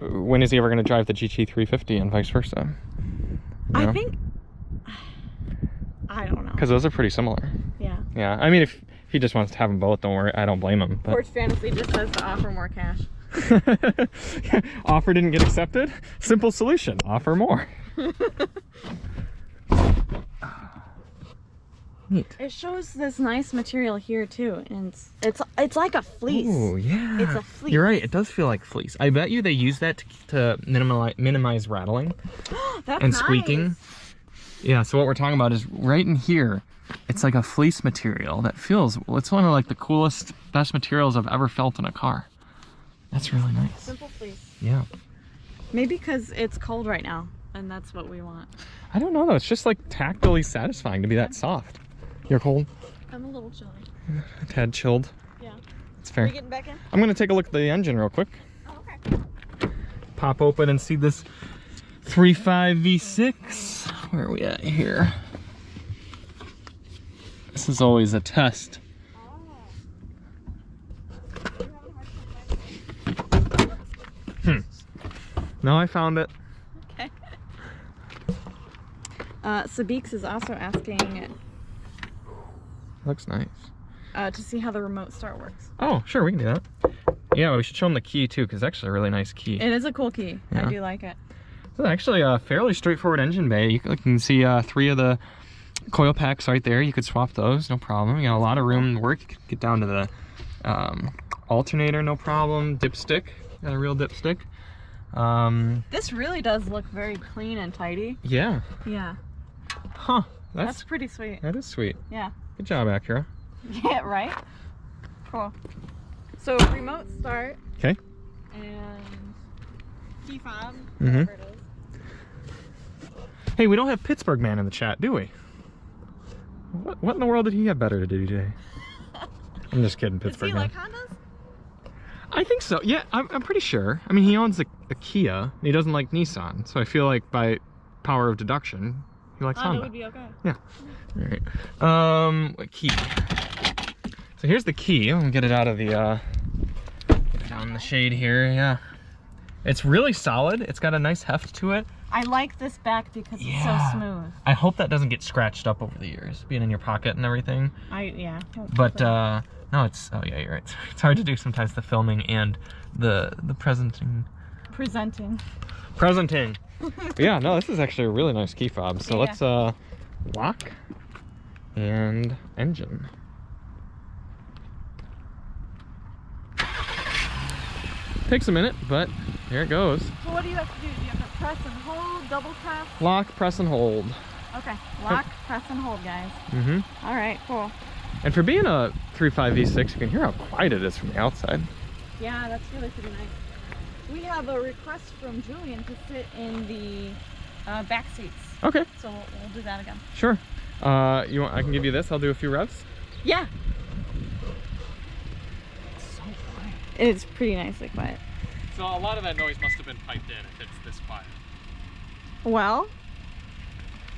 when is he ever going to drive the GT350 and vice versa? You know? I think, I don't know. Because those are pretty similar. Yeah. Yeah, I mean, if he just wants to have them both, don't worry, I don't blame him. But... Sports Fantasy just says to offer more cash. Offer didn't get accepted? Simple solution, offer more. Neat. It shows this nice material here too, and it's like a fleece. Oh yeah, it's a fleece. You're right. It does feel like fleece. I bet you they use that to minimize rattling and squeaking. Nice. Yeah. So what we're talking about is right in here. It's like a fleece material that feels. It's one of like the coolest, best materials I've ever felt in a car. That's really nice. Simple fleece. Yeah. Maybe because it's cold right now, and that's what we want. I don't know though. It's just like tactily satisfying to be that soft. You're cold? I'm a little chilly. A tad chilled. Yeah. It's fair. Are you getting back in? I'm gonna take a look at the engine real quick. Oh, okay. Pop open and see this 3.5 V6. Where are we at here? This is always a test. No, I found it. Okay. Sabiks is also asking Looks nice. to see how the remote start works. Oh, sure, we can do that. Yeah, we should show them the key too, because it's actually a really nice key. It is a cool key. Yeah. I do like it. It's actually a fairly straightforward engine bay. You can see 3 of the coil packs right there. You could swap those, no problem. You got a lot of room to work. You could get down to the alternator, no problem. Dipstick, got a real dipstick. This really does look very clean and tidy. Yeah. Yeah. Huh. That's pretty sweet. That is sweet. Yeah. Good job, Acura. Yeah, right? Cool. So remote start. Okay. And key fob, Mm-hmm. whatever it is. Hey, we don't have Pittsburgh Man in the chat, do we? What in the world did he have better to do today? I'm just kidding, Pittsburgh Does he Man. like Hondas? I think so. Yeah, I'm pretty sure. I mean, he owns a Kia, and he doesn't like Nissan, so I feel like by power of deduction, he likes Honda. Honda would be okay. Yeah. All right. Key. So here's the key. I'll get it out of the get it down in the shade here. Yeah. It's really solid. It's got a nice heft to it. I like this back because it's so smooth. I hope that doesn't get scratched up over the years, being in your pocket and everything. Yeah. But no, it's, oh yeah, you're right. It's hard to do sometimes, the filming and the presenting. Presenting. Yeah, no, this is actually a really nice key fob. So let's lock and engine. Takes a minute, but here it goes. So what do you have to do? Do you have to press and hold, double press? Lock, press, and hold. Okay, lock, press, and hold, guys. Mm-hmm. All right, cool. And for being a 3.5 V6, you can hear how quiet it is from the outside. Yeah, that's really pretty nice. We have a request from Julian to sit in the back seats. Okay. So we'll do that again. Sure. I can give you this. I'll do a few revs. Yeah. It's so quiet. It's pretty nicely quiet. So a lot of that noise must have been piped in if it's this quiet. Well,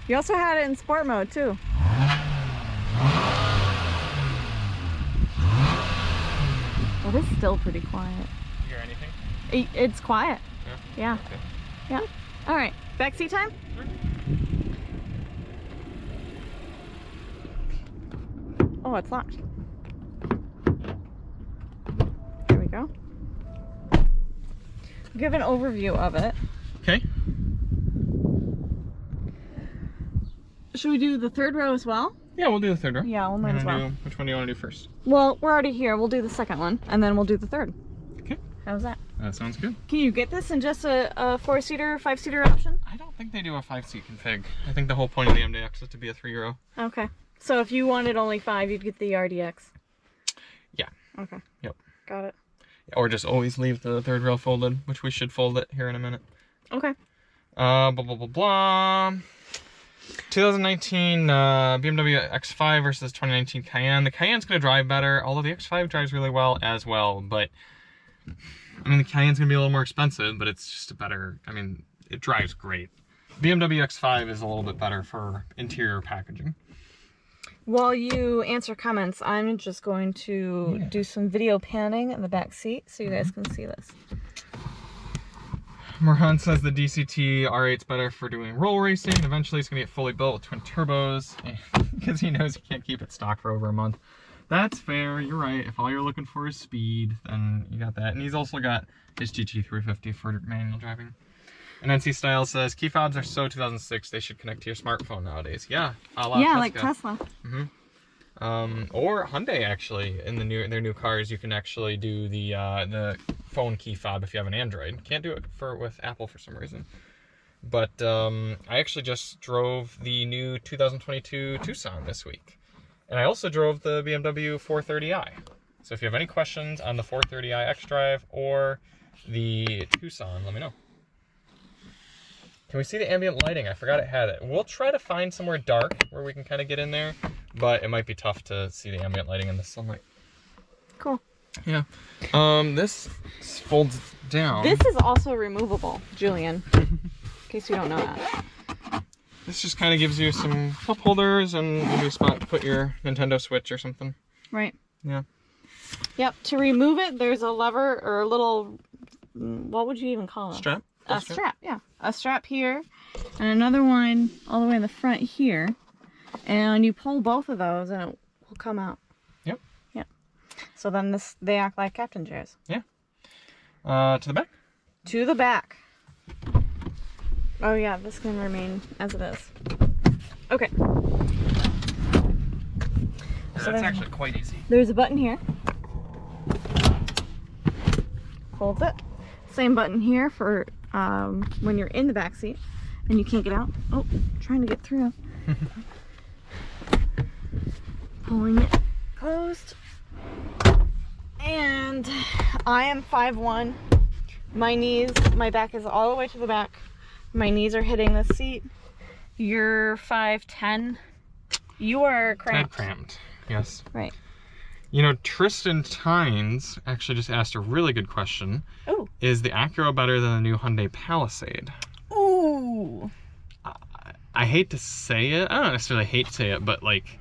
you also had it in sport mode too. It is still pretty quiet. You hear anything? It's quiet. Yeah. Yeah. Okay. Yeah. All right. Backseat time? Sure. Oh, it's locked. Here we go. Give an overview of it. Okay. Should we do the third row as well? Yeah, we'll do the third row. Yeah, we'll might as well. Which one do you want to do first? Well, we're already here. We'll do the second one, and then we'll do the third. Okay. How's that? That sounds good. Can you get this in just a 4-seater, 5-seater option? I don't think they do a 5-seat config. I think the whole point of the MDX is to be a 3-row. Okay. So if you wanted only 5, you'd get the RDX. Yeah. Okay. Yep. Got it. Or just always leave the third row folded, which we should fold it here in a minute. Okay. Blah, blah, blah, blah. 2019 BMW X5 versus 2019 Cayenne. The Cayenne's going to drive better, although the X5 drives really well as well. But, I mean, the Cayenne's going to be a little more expensive, but it's just a better, I mean, it drives great. BMW X5 is a little bit better for interior packaging. While you answer comments, I'm just going to do some video panning in the back seat so you guys can see this. Moran says the DCT R8's better for doing roll racing. Eventually it's going to get fully built with twin turbos because he knows he can't keep it stock for over a month. That's fair, you're right. If all you're looking for is speed, then you got that. And he's also got his GT350 for manual driving. And NC Style says, key fobs are so 2006, they should connect to your smartphone nowadays. Yeah, a la yeah, like Tesla. Or Hyundai, actually, in their new cars, you can actually do the phone key fob if you have an Android. Can't do it with Apple for some reason. But I actually just drove the new 2022 Tucson this week. And I also drove the BMW 430i. So if you have any questions on the 430i xDrive or the Tucson, let me know. Can we see the ambient lighting? I forgot it had it. We'll try to find somewhere dark where we can kind of get in there, but it might be tough to see the ambient lighting in the sunlight. Cool. Yeah. This folds down. This is also removable, Julian, in case you don't know that. This just kind of gives you some cup holders and maybe a spot to put your Nintendo Switch or something. Right. Yeah. Yep. To remove it, there's a lever or a little, what would you even call it? Strap? A strap, yeah. A strap here and another one all the way in the front here. And you pull both of those and it will come out. Yep. Yep. So then they act like captain chairs. Yeah. To the back? To the back. Oh yeah, this can remain as it is. Okay. So that's actually quite easy. There's a button here. Holds it. Same button here for when you're in the back seat and you can't get out. Oh, trying to get through. Pulling it closed. And I am 5'1". My knees, my back is all the way to the back. My knees are hitting the seat. You're 5'10". You are cramped. Head cramped, yes. Right. You know, Tristan Tynes actually just asked a really good question. Ooh. Is the Acura better than the new Hyundai Palisade? Ooh. I hate to say it. I don't necessarily hate to say it, but like,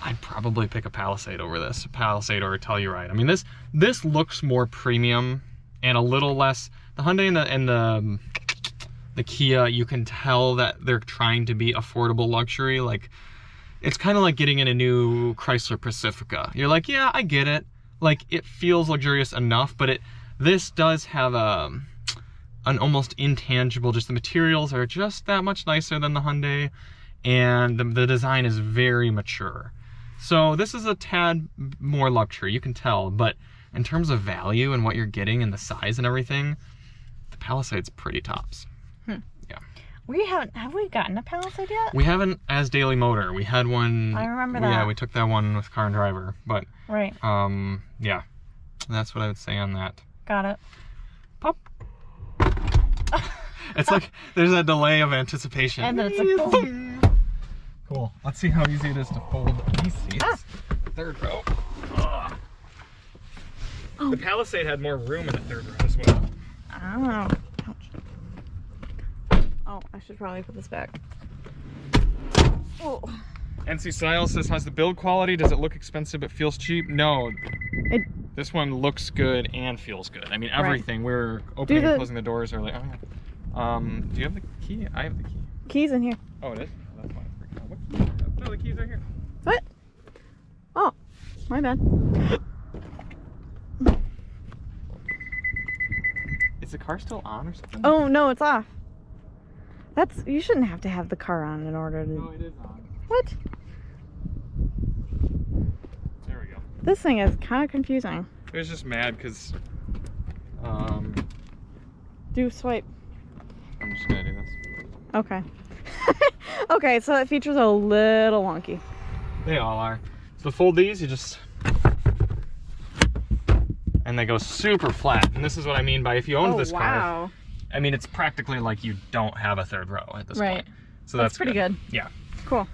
I'd probably pick a Palisade over this. A Palisade or a Telluride. I mean, this looks more premium and a little less. The Hyundai and the Kia, you can tell that they're trying to be affordable luxury. Like, it's kind of like getting in a new Chrysler Pacifica. You're like, yeah, I get it. Like, it feels luxurious enough, but this does have an almost intangible, just the materials are just that much nicer than the Hyundai, and the design is very mature. So this is a tad more luxury, you can tell, but in terms of value and what you're getting and the size and everything, the Palisade's pretty tops. Yeah. Have we gotten a Palisade yet? We haven't as Daily Motor. We had one. I remember that. Yeah, we took that one with Car and Driver, but right. Yeah, that's what I would say on that. Got it. Pop. It's like there's a delay of anticipation. And then it's like boom. Cool. Let's see how easy it is to fold these seats. Third row. Ugh. Oh. The Palisade had more room in the third row as well. Oh. Oh, I should probably put this back. Oh. NC Style says, how's the build quality? Does it look expensive but feels cheap? No. This one looks good and feels good. I mean, everything. Right. We're opening and closing the doors early. Oh, yeah. Do you have the key? I have the key. Key's in here. Oh, it is? Oh, that's why I freaked out. No, the keys are here. What? Oh, my bad. Is the car still on or something? Oh, no, it's off. You shouldn't have to have the car on in order to... No, it is on. What? There we go. This thing is kind of confusing. I was just mad because... Do swipe. I'm just gonna do this. Okay. Okay, so it features a little wonky. They all are. So to fold these, you just... And they go super flat. And this is what I mean by if you owned this car, I mean, it's practically like you don't have a third row at this point. So that's pretty good. Yeah. Cool.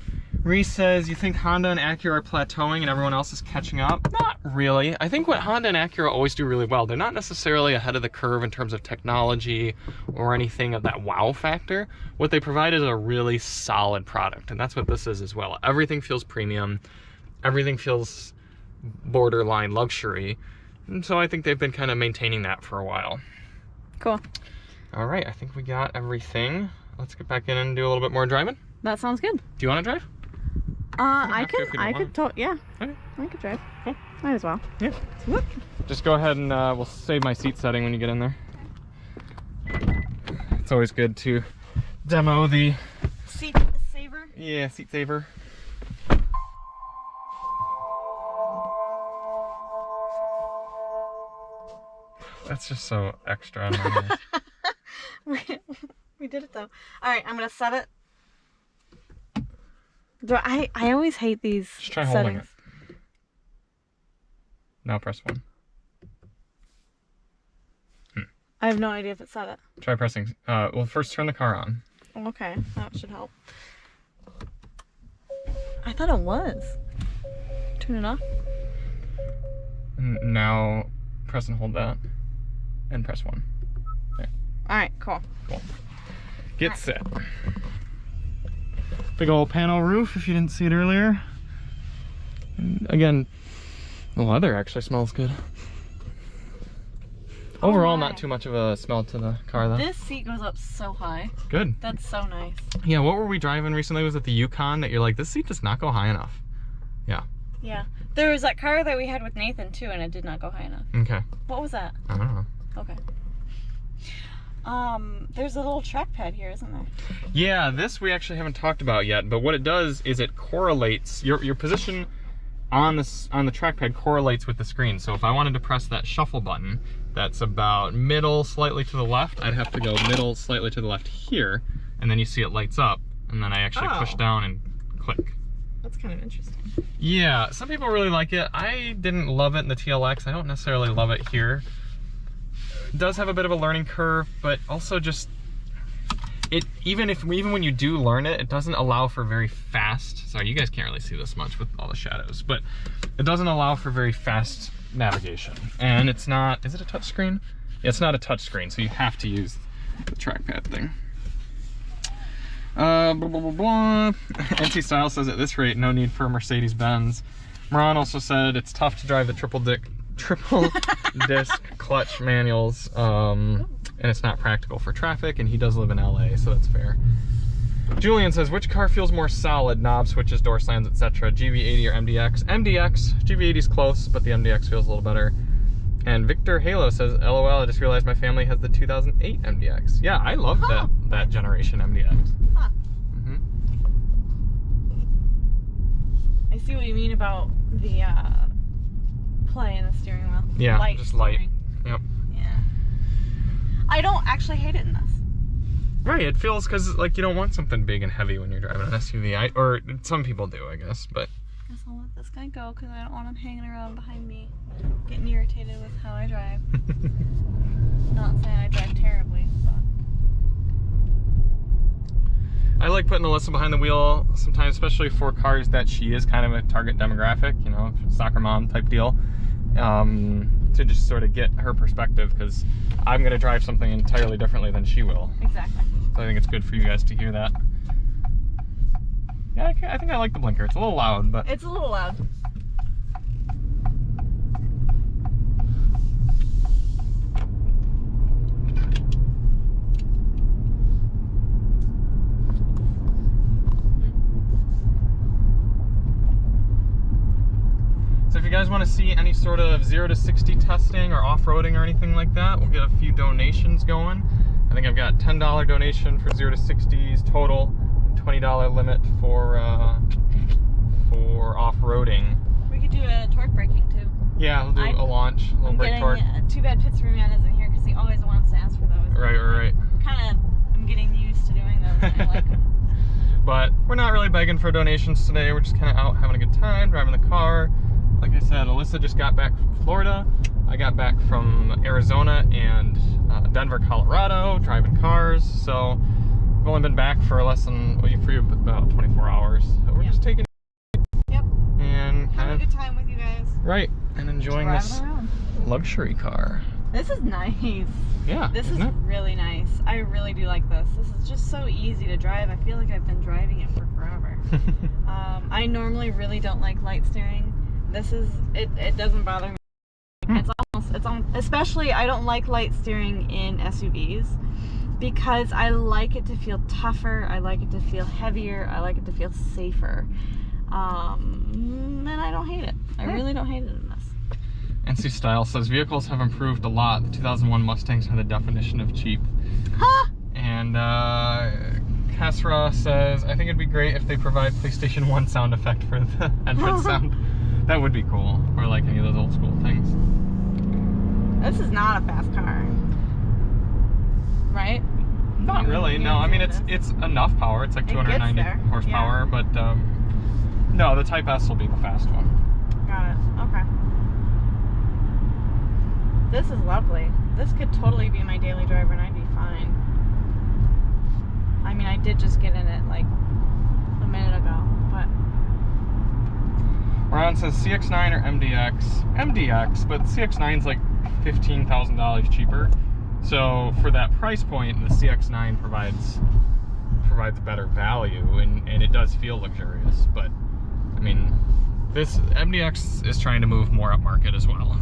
Reese says, you think Honda and Acura are plateauing and everyone else is catching up? Not really. I think what Honda and Acura always do really well, they're not necessarily ahead of the curve in terms of technology or anything of that wow factor. What they provide is a really solid product, and that's what this is as well. Everything feels premium. Everything feels borderline luxury. And so I think they've been kind of maintaining that for a while. Cool. All right, I think we got everything. Let's get back in and do a little bit more driving. That sounds good. Do you want to drive? I could yeah. Okay. I could drive. Cool. Might as well. Yeah. Whoop. Just go ahead and we'll save my seat setting when you get in there. It's always good to demo the seat saver. Yeah, seat saver. That's just so extra. We did it though. All right, I'm gonna set it. I always hate these Just try settings. holding it. Now press 1. I have no idea if it set it. Try pressing. Well, first turn the car on. Okay, that should help. I thought it was. Turn it off. And now press and hold that, and press 1. There. All right, cool. Cool. Get set. Big old panel roof, if you didn't see it earlier. And again, the leather actually smells good. Overall, not too much of a smell to the car though. This seat goes up so high. Good. That's so nice. Yeah, what were we driving recently? Was it the Yukon that you're like, this seat does not go high enough? Yeah. Yeah. There was that car that we had with Nathan too, and it did not go high enough. Okay. What was that? I don't know. Okay. There's a little trackpad here, isn't there? Yeah, this we actually haven't talked about yet, but what it does is it correlates your position on the trackpad correlates with the screen. So if I wanted to press that shuffle button, that's about middle slightly to the left, I'd have to go middle slightly to the left here, and then you see it lights up, and then I actually push down and click. That's kind of interesting. Yeah, some people really like it. I didn't love it in the TLX. I don't necessarily love it here. It does have a bit of a learning curve, but also just even when you do learn it, it doesn't allow for very fast. Sorry, you guys can't really see this much with all the shadows, but it doesn't allow for very fast navigation. And it's not. Is it a touch screen? Yeah, it's not a touch screen, so you have to use the trackpad thing. Blah, blah, blah, blah. NT Style says at this rate, no need for a Mercedes-Benz. Moran also said it's tough to drive the triple disc clutch manuals, and it's not practical for traffic, and he does live in LA, so that's fair. Julian says, which car feels more solid? Knob, switches, door slams, etc. GV80 or MDX? MDX. GV80's close, but the MDX feels a little better. And Victor Halo says, LOL, I just realized my family has the 2008 MDX. Yeah, I love that generation MDX. Huh. I see what you mean about the play in the steering wheel. Yeah, light just steering. light. Yep. Yeah. I don't actually hate it in this. Right, it feels, because like you don't want something big and heavy when you're driving an SUV. Or some people do, I guess, but. I guess I'll let this guy go because I don't want him hanging around behind me, getting irritated with how I drive. Not saying I drive terribly, but. I like putting Alyssa behind the wheel sometimes, especially for cars that she is kind of a target demographic, you know, soccer mom type deal, to just sort of get her perspective, because I'm going to drive something entirely differently than she will. Exactly. So I think it's good for you guys to hear that. Yeah, I think I like the blinker. It's a little loud, but... It's a little loud. So if you guys want to see any sort of 0 to 60 testing or off-roading or anything like that, we'll get a few donations going. I think I've got $10 donation for 0 to 60s total, and $20 limit for off-roading. We could do a torque braking too. Yeah, we'll do a launch, a little brake torque. Too bad Thepittsburgh Man isn't here because he always wants to ask for those. Right. I'm getting used to doing those and I like them. But we're not really begging for donations today. We're just kind of out having a good time, driving the car. Like I said, Alyssa just got back from Florida. I got back from Arizona and Denver, Colorado, driving cars. So we've only been back for less than, well, for you about 24 hours. So we're just taking and having a good time with you guys. Right, and enjoying this luxury car. This is nice. Yeah, this is really nice. I really do like this. This is just so easy to drive. I feel like I've been driving it for forever. I normally really don't like light steering. This is, it doesn't bother me. Especially I don't like light steering in SUVs because I like it to feel tougher. I like it to feel heavier. I like it to feel safer. And I don't hate it. I really don't hate it in this. NC Style says vehicles have improved a lot. The 2001 Mustangs had the definition of cheap. Huh? And Kasra says, I think it'd be great if they provide PlayStation 1 sound effect for the entrance sound. That would be cool. Or like any of those old school things. This is not a fast car. Right? Not really, no. I mean, it's enough power. It's like 290 horsepower, but no, the Type S will be the fast one. Got it. Okay. This is lovely. This could totally be my daily driver and I'd be fine. I mean, I did just get in it like a minute ago, but... Ron says CX-9 or MDX? MDX, but CX-9's like $15,000 cheaper. So for that price point, the CX-9 provides better value, and it does feel luxurious. But I mean, this MDX is trying to move more up market as well.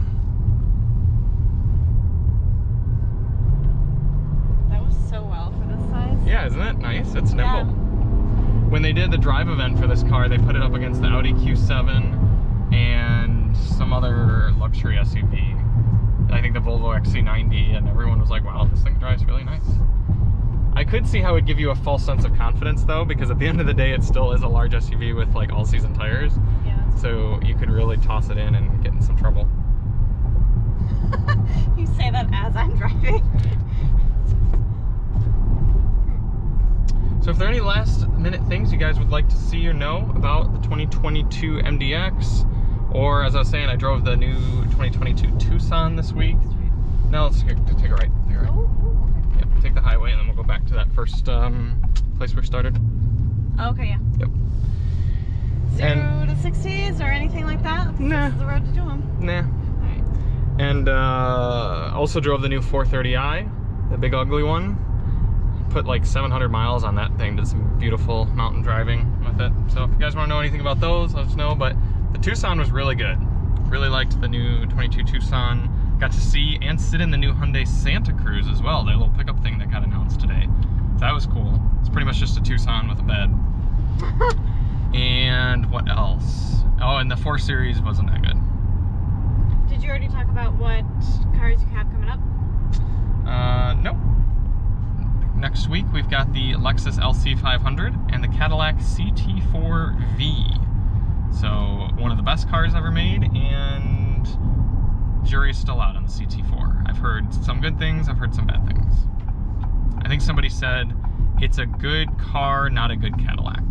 That was so well for this size. Yeah, isn't it nice? It's nimble. Yeah. When they did the drive event for this car, they put it up against the Audi Q7 and some other luxury SUV. I think the Volvo XC90, and everyone was like, wow, this thing drives really nice. I could see how it would give you a false sense of confidence though, because at the end of the day it still is a large SUV with like all season tires. Yeah. So you could really toss it in and get in some trouble. You say that as I'm driving. So if there are any last minute things you guys would like to see or know about the 2022 MDX, or as I was saying, I drove the new 2022 Tucson this week. No, let's take a right. Take a right. Oh, okay. Yep, take the highway and then we'll go back to that first place we started. Okay, yeah. Yep. 0 to 60s or anything like that? Nah. This is the road to do them. Nah. Alright. And also drove the new 430i, the big ugly one. Put like 700 miles on that thing, did some beautiful mountain driving with it. So if you guys want to know anything about those, let us know. But the Tucson was really good. Really liked the new 22 Tucson. Got to see and sit in the new Hyundai Santa Cruz as well, their little pickup thing that got announced today. So that was cool. It's pretty much just a Tucson with a bed. And what else? Oh, and the 4 Series wasn't that good. Did you already talk about what cars you have coming up? Nope. Next week we've got the Lexus LC500 and the Cadillac CT4V. So one of the best cars ever made, and jury's still out on the CT4. I've heard some good things, I've heard some bad things. I think somebody said it's a good car, not a good Cadillac.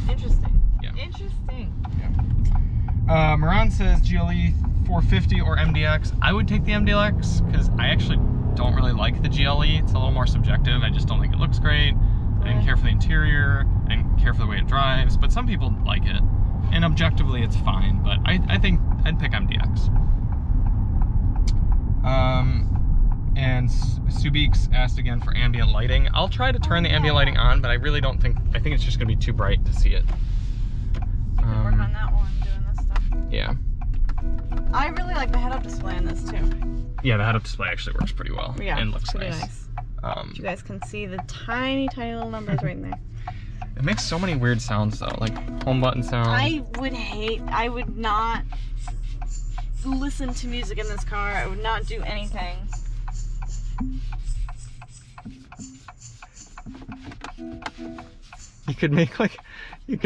Interesting. Yeah. Interesting. Yeah. Moran says GLE 450 or MDX. I would take the MDX because I actually don't really like the GLE. It's a little more subjective. I just don't think it looks great. I didn't care for the interior. I didn't care for the way it drives. But some people like it. And objectively, it's fine. But I think I'd pick MDX. And Subix asked again for ambient lighting. I'll try to turn the ambient lighting on, but I really don't think, I think it's just going to be too bright to see it. You can work on that one doing this stuff. Yeah. I really like the head-up display in this too. Yeah, the head-up display actually works pretty well. Yeah, and looks pretty nice. You guys can see the tiny, tiny little numbers right in there. It makes so many weird sounds though, like home button sound. I would not listen to music in this car. I would not do anything. You could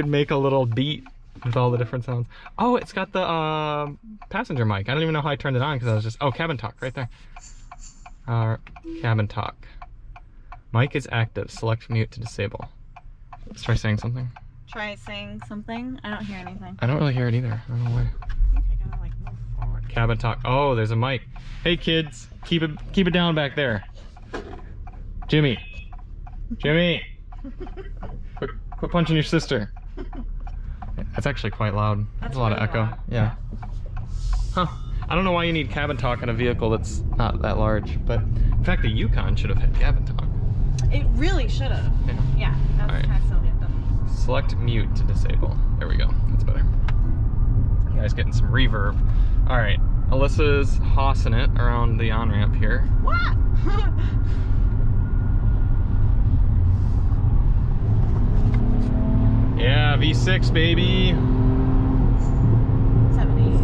make a little beat with all the different sounds. Oh, it's got the passenger mic. I don't even know how I turned it on because I was just, oh, cabin talk right there. Cabin talk. Mic is active. Select mute to disable. Let's try saying something. Try saying something? I don't hear anything. I don't really hear it either. I don't know why. I think I gotta like move forward. Cabin talk. Oh, there's a mic. Hey kids, keep it down back there. Jimmy. Jimmy. Quit punching your sister. That's actually quite loud. That's a lot of echo. Loud. Yeah. Huh. I don't know why you need cabin talk on a vehicle that's not that large, but in fact the Yukon should have had cabin talk. It really should have. Yeah, that's right. kind of silly. Select mute to disable. There we go. That's better. You guys getting some reverb. All right, Alyssa's hossing it around the on-ramp here. What? Yeah, V6 baby. 70.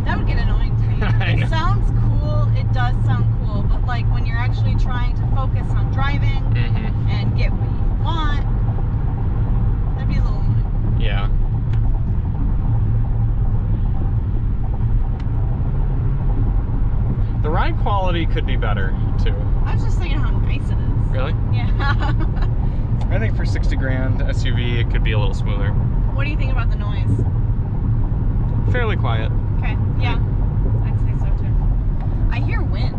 That would get annoying to me. It sounds cool. It does sound cool, but like when you're actually trying to focus on driving and get what you want, that'd be a little annoying. Yeah. The ride quality could be better too. I was just thinking how nice it is. Really? Yeah. I think for 60 grand SUV, it could be a little smoother. What do you think about the noise? Fairly quiet. Okay, yeah. I'd say so too. I hear wind.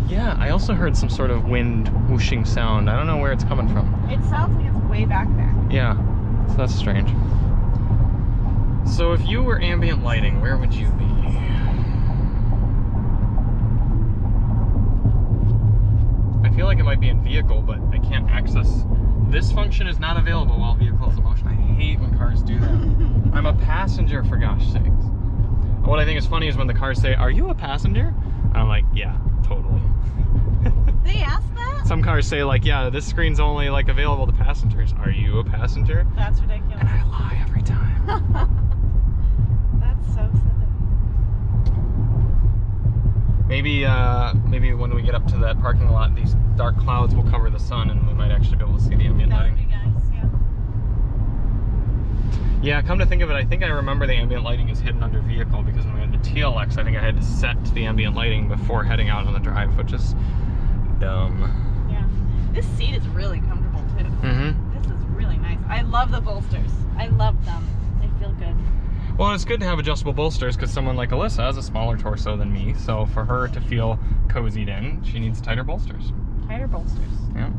Yeah, I also heard some sort of wind whooshing sound. I don't know where it's coming from. It sounds like it's way back there. Yeah, so that's strange. So if you were ambient lighting, where would you be? I feel like it might be in vehicle, but I can't access. This function is not available while vehicle is in motion. I hate when cars do that. I'm a passenger, for gosh sakes. What I think is funny is when the cars say, "Are you a passenger?" And I'm like, yeah, totally. They ask that? Some cars say like, yeah, this screen's only like available to passengers. Are you a passenger? That's ridiculous. And I lie every time. That's so silly. Maybe when we get up to that parking lot, these dark clouds will cover the sun and we might actually be able to see the ambient lighting. That would be nice, yeah. Yeah, come to think of it, I think I remember the ambient lighting is hidden under vehicle because when we had the TLX, I think I had to set the ambient lighting before heading out on the drive, which is dumb. Yeah. This seat is really comfortable too. This is really nice. I love the bolsters. I love them. They feel good. Well, it's good to have adjustable bolsters because someone like Alyssa has a smaller torso than me, so for her to feel cozied in, she needs tighter bolsters. Tighter bolsters. Yeah.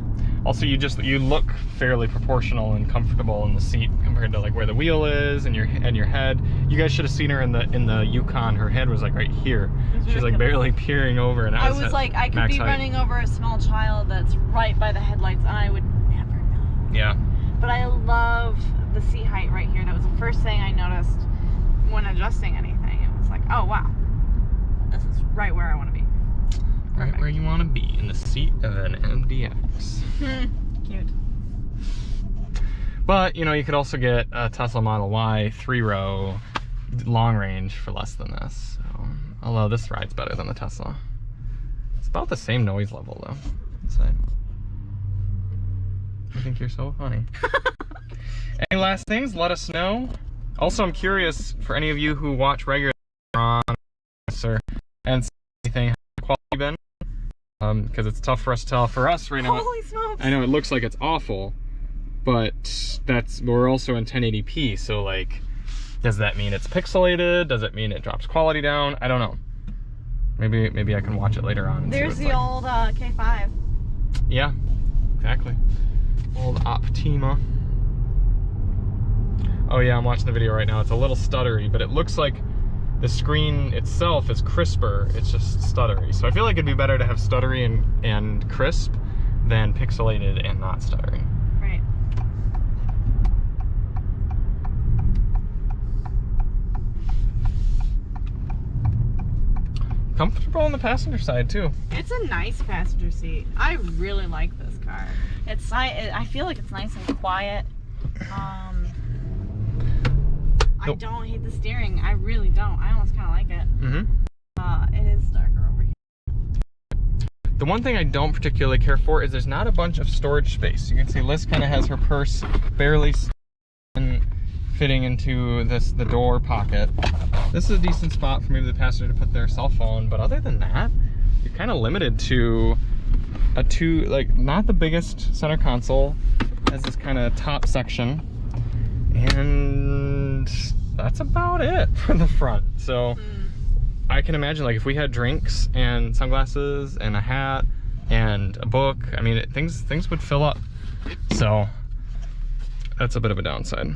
Also, you look fairly proportional and comfortable in the seat compared to like where the wheel is and your head. You guys should have seen her in the Yukon. Her head was like right here. She's like barely peering over, and I was like, I could be running over a small child that's right by the headlights, and I would never know. Yeah. But I love the seat height right here. That was the first thing I noticed when adjusting anything. It was like, oh wow, this is right where I want to be. Right where you want to be, in the seat of an MDX. Cute. But, you know, you could also get a Tesla Model Y 3-row long range for less than this. So, although this rides better than the Tesla. It's about the same noise level, though. I think you're so funny. Any last things? Let us know. Also, I'm curious, for any of you who watch regularly Tron and anything, how's the quality been? Because it's tough for us to tell. For us right now, holy smokes! I know it looks like it's awful, but we're also in 1080p. So like, does that mean it's pixelated? Does it mean it drops quality down? I don't know. Maybe I can watch it later on. There's the old K5. Yeah, exactly. Old Optima. Oh yeah, I'm watching the video right now. It's a little stuttery, but it looks like the screen itself is crisper. It's just stuttery. So I feel like it'd be better to have stuttery and crisp than pixelated and not stuttery. Right. Comfortable on the passenger side too. It's a nice passenger seat. I really like this car. I feel like it's nice and quiet. I don't hate the steering. I really don't. I almost kind of like it. It is darker over here. The one thing I don't particularly care for is there's not a bunch of storage space. You can see Liz kind of has her purse barely fitting into the door pocket. This is a decent spot for maybe the passenger to put their cell phone, but other than that, you're kind of limited to not the biggest center console. Has this kind of top section, and that's about it for the front. So I can imagine, like, if we had drinks and sunglasses and a hat and a book, I mean, things would fill up. So that's a bit of a downside.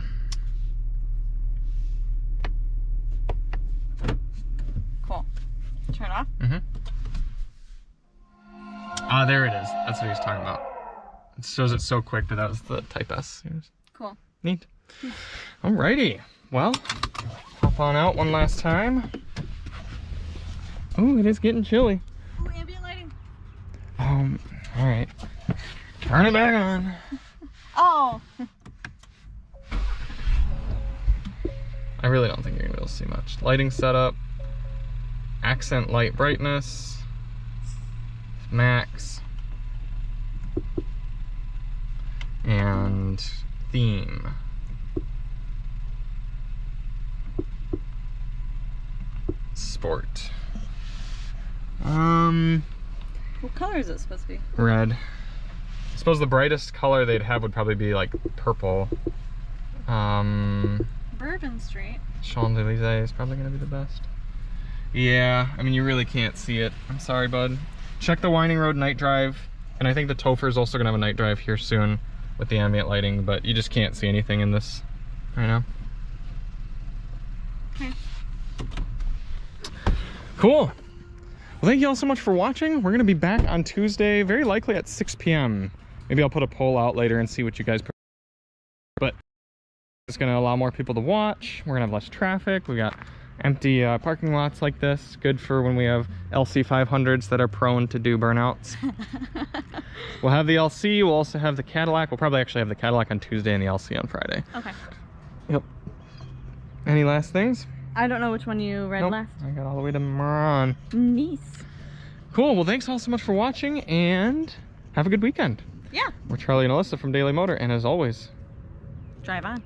Cool. Turn it off? Mm-hmm. Ah, there it is. That's what he was talking about. It shows it so quick that was the Type S. Cool. Neat. Alrighty. Well, hop on out one last time. Oh, it is getting chilly. Ooh, ambient lighting. Alright. Turn it back on. Oh. I really don't think you're gonna be able to see much. Lighting setup. Accent light brightness. Max. And theme. Sport. What color is it supposed to be? Red. I suppose the brightest color they'd have would probably be like purple. Bourbon Street. Champs-Elysees is probably gonna be the best. Yeah, I mean, you really can't see it. I'm sorry, bud. Check the Winding Road night drive, and I think the TOPher is also gonna have a night drive here soon with the ambient lighting, but you just can't see anything in this right now. Okay. Cool. Well, thank you all so much for watching. We're gonna be back on Tuesday, very likely at 6 p.m. Maybe I'll put a poll out later and see what you guys prefer. But it's gonna allow more people to watch. We're gonna have less traffic. We got empty parking lots like this. Good for when we have LC 500s that are prone to do burnouts. We'll have the LC. We'll also have the Cadillac. We'll probably actually have the Cadillac on Tuesday and the LC on Friday. Okay. Yep. Any last things? I don't know which one you read last. I got all the way to Moron. Nice. Cool. Well, thanks all so much for watching, and have a good weekend. Yeah. We're Charlie and Alissa from Daily Motor, and as always, Drive on.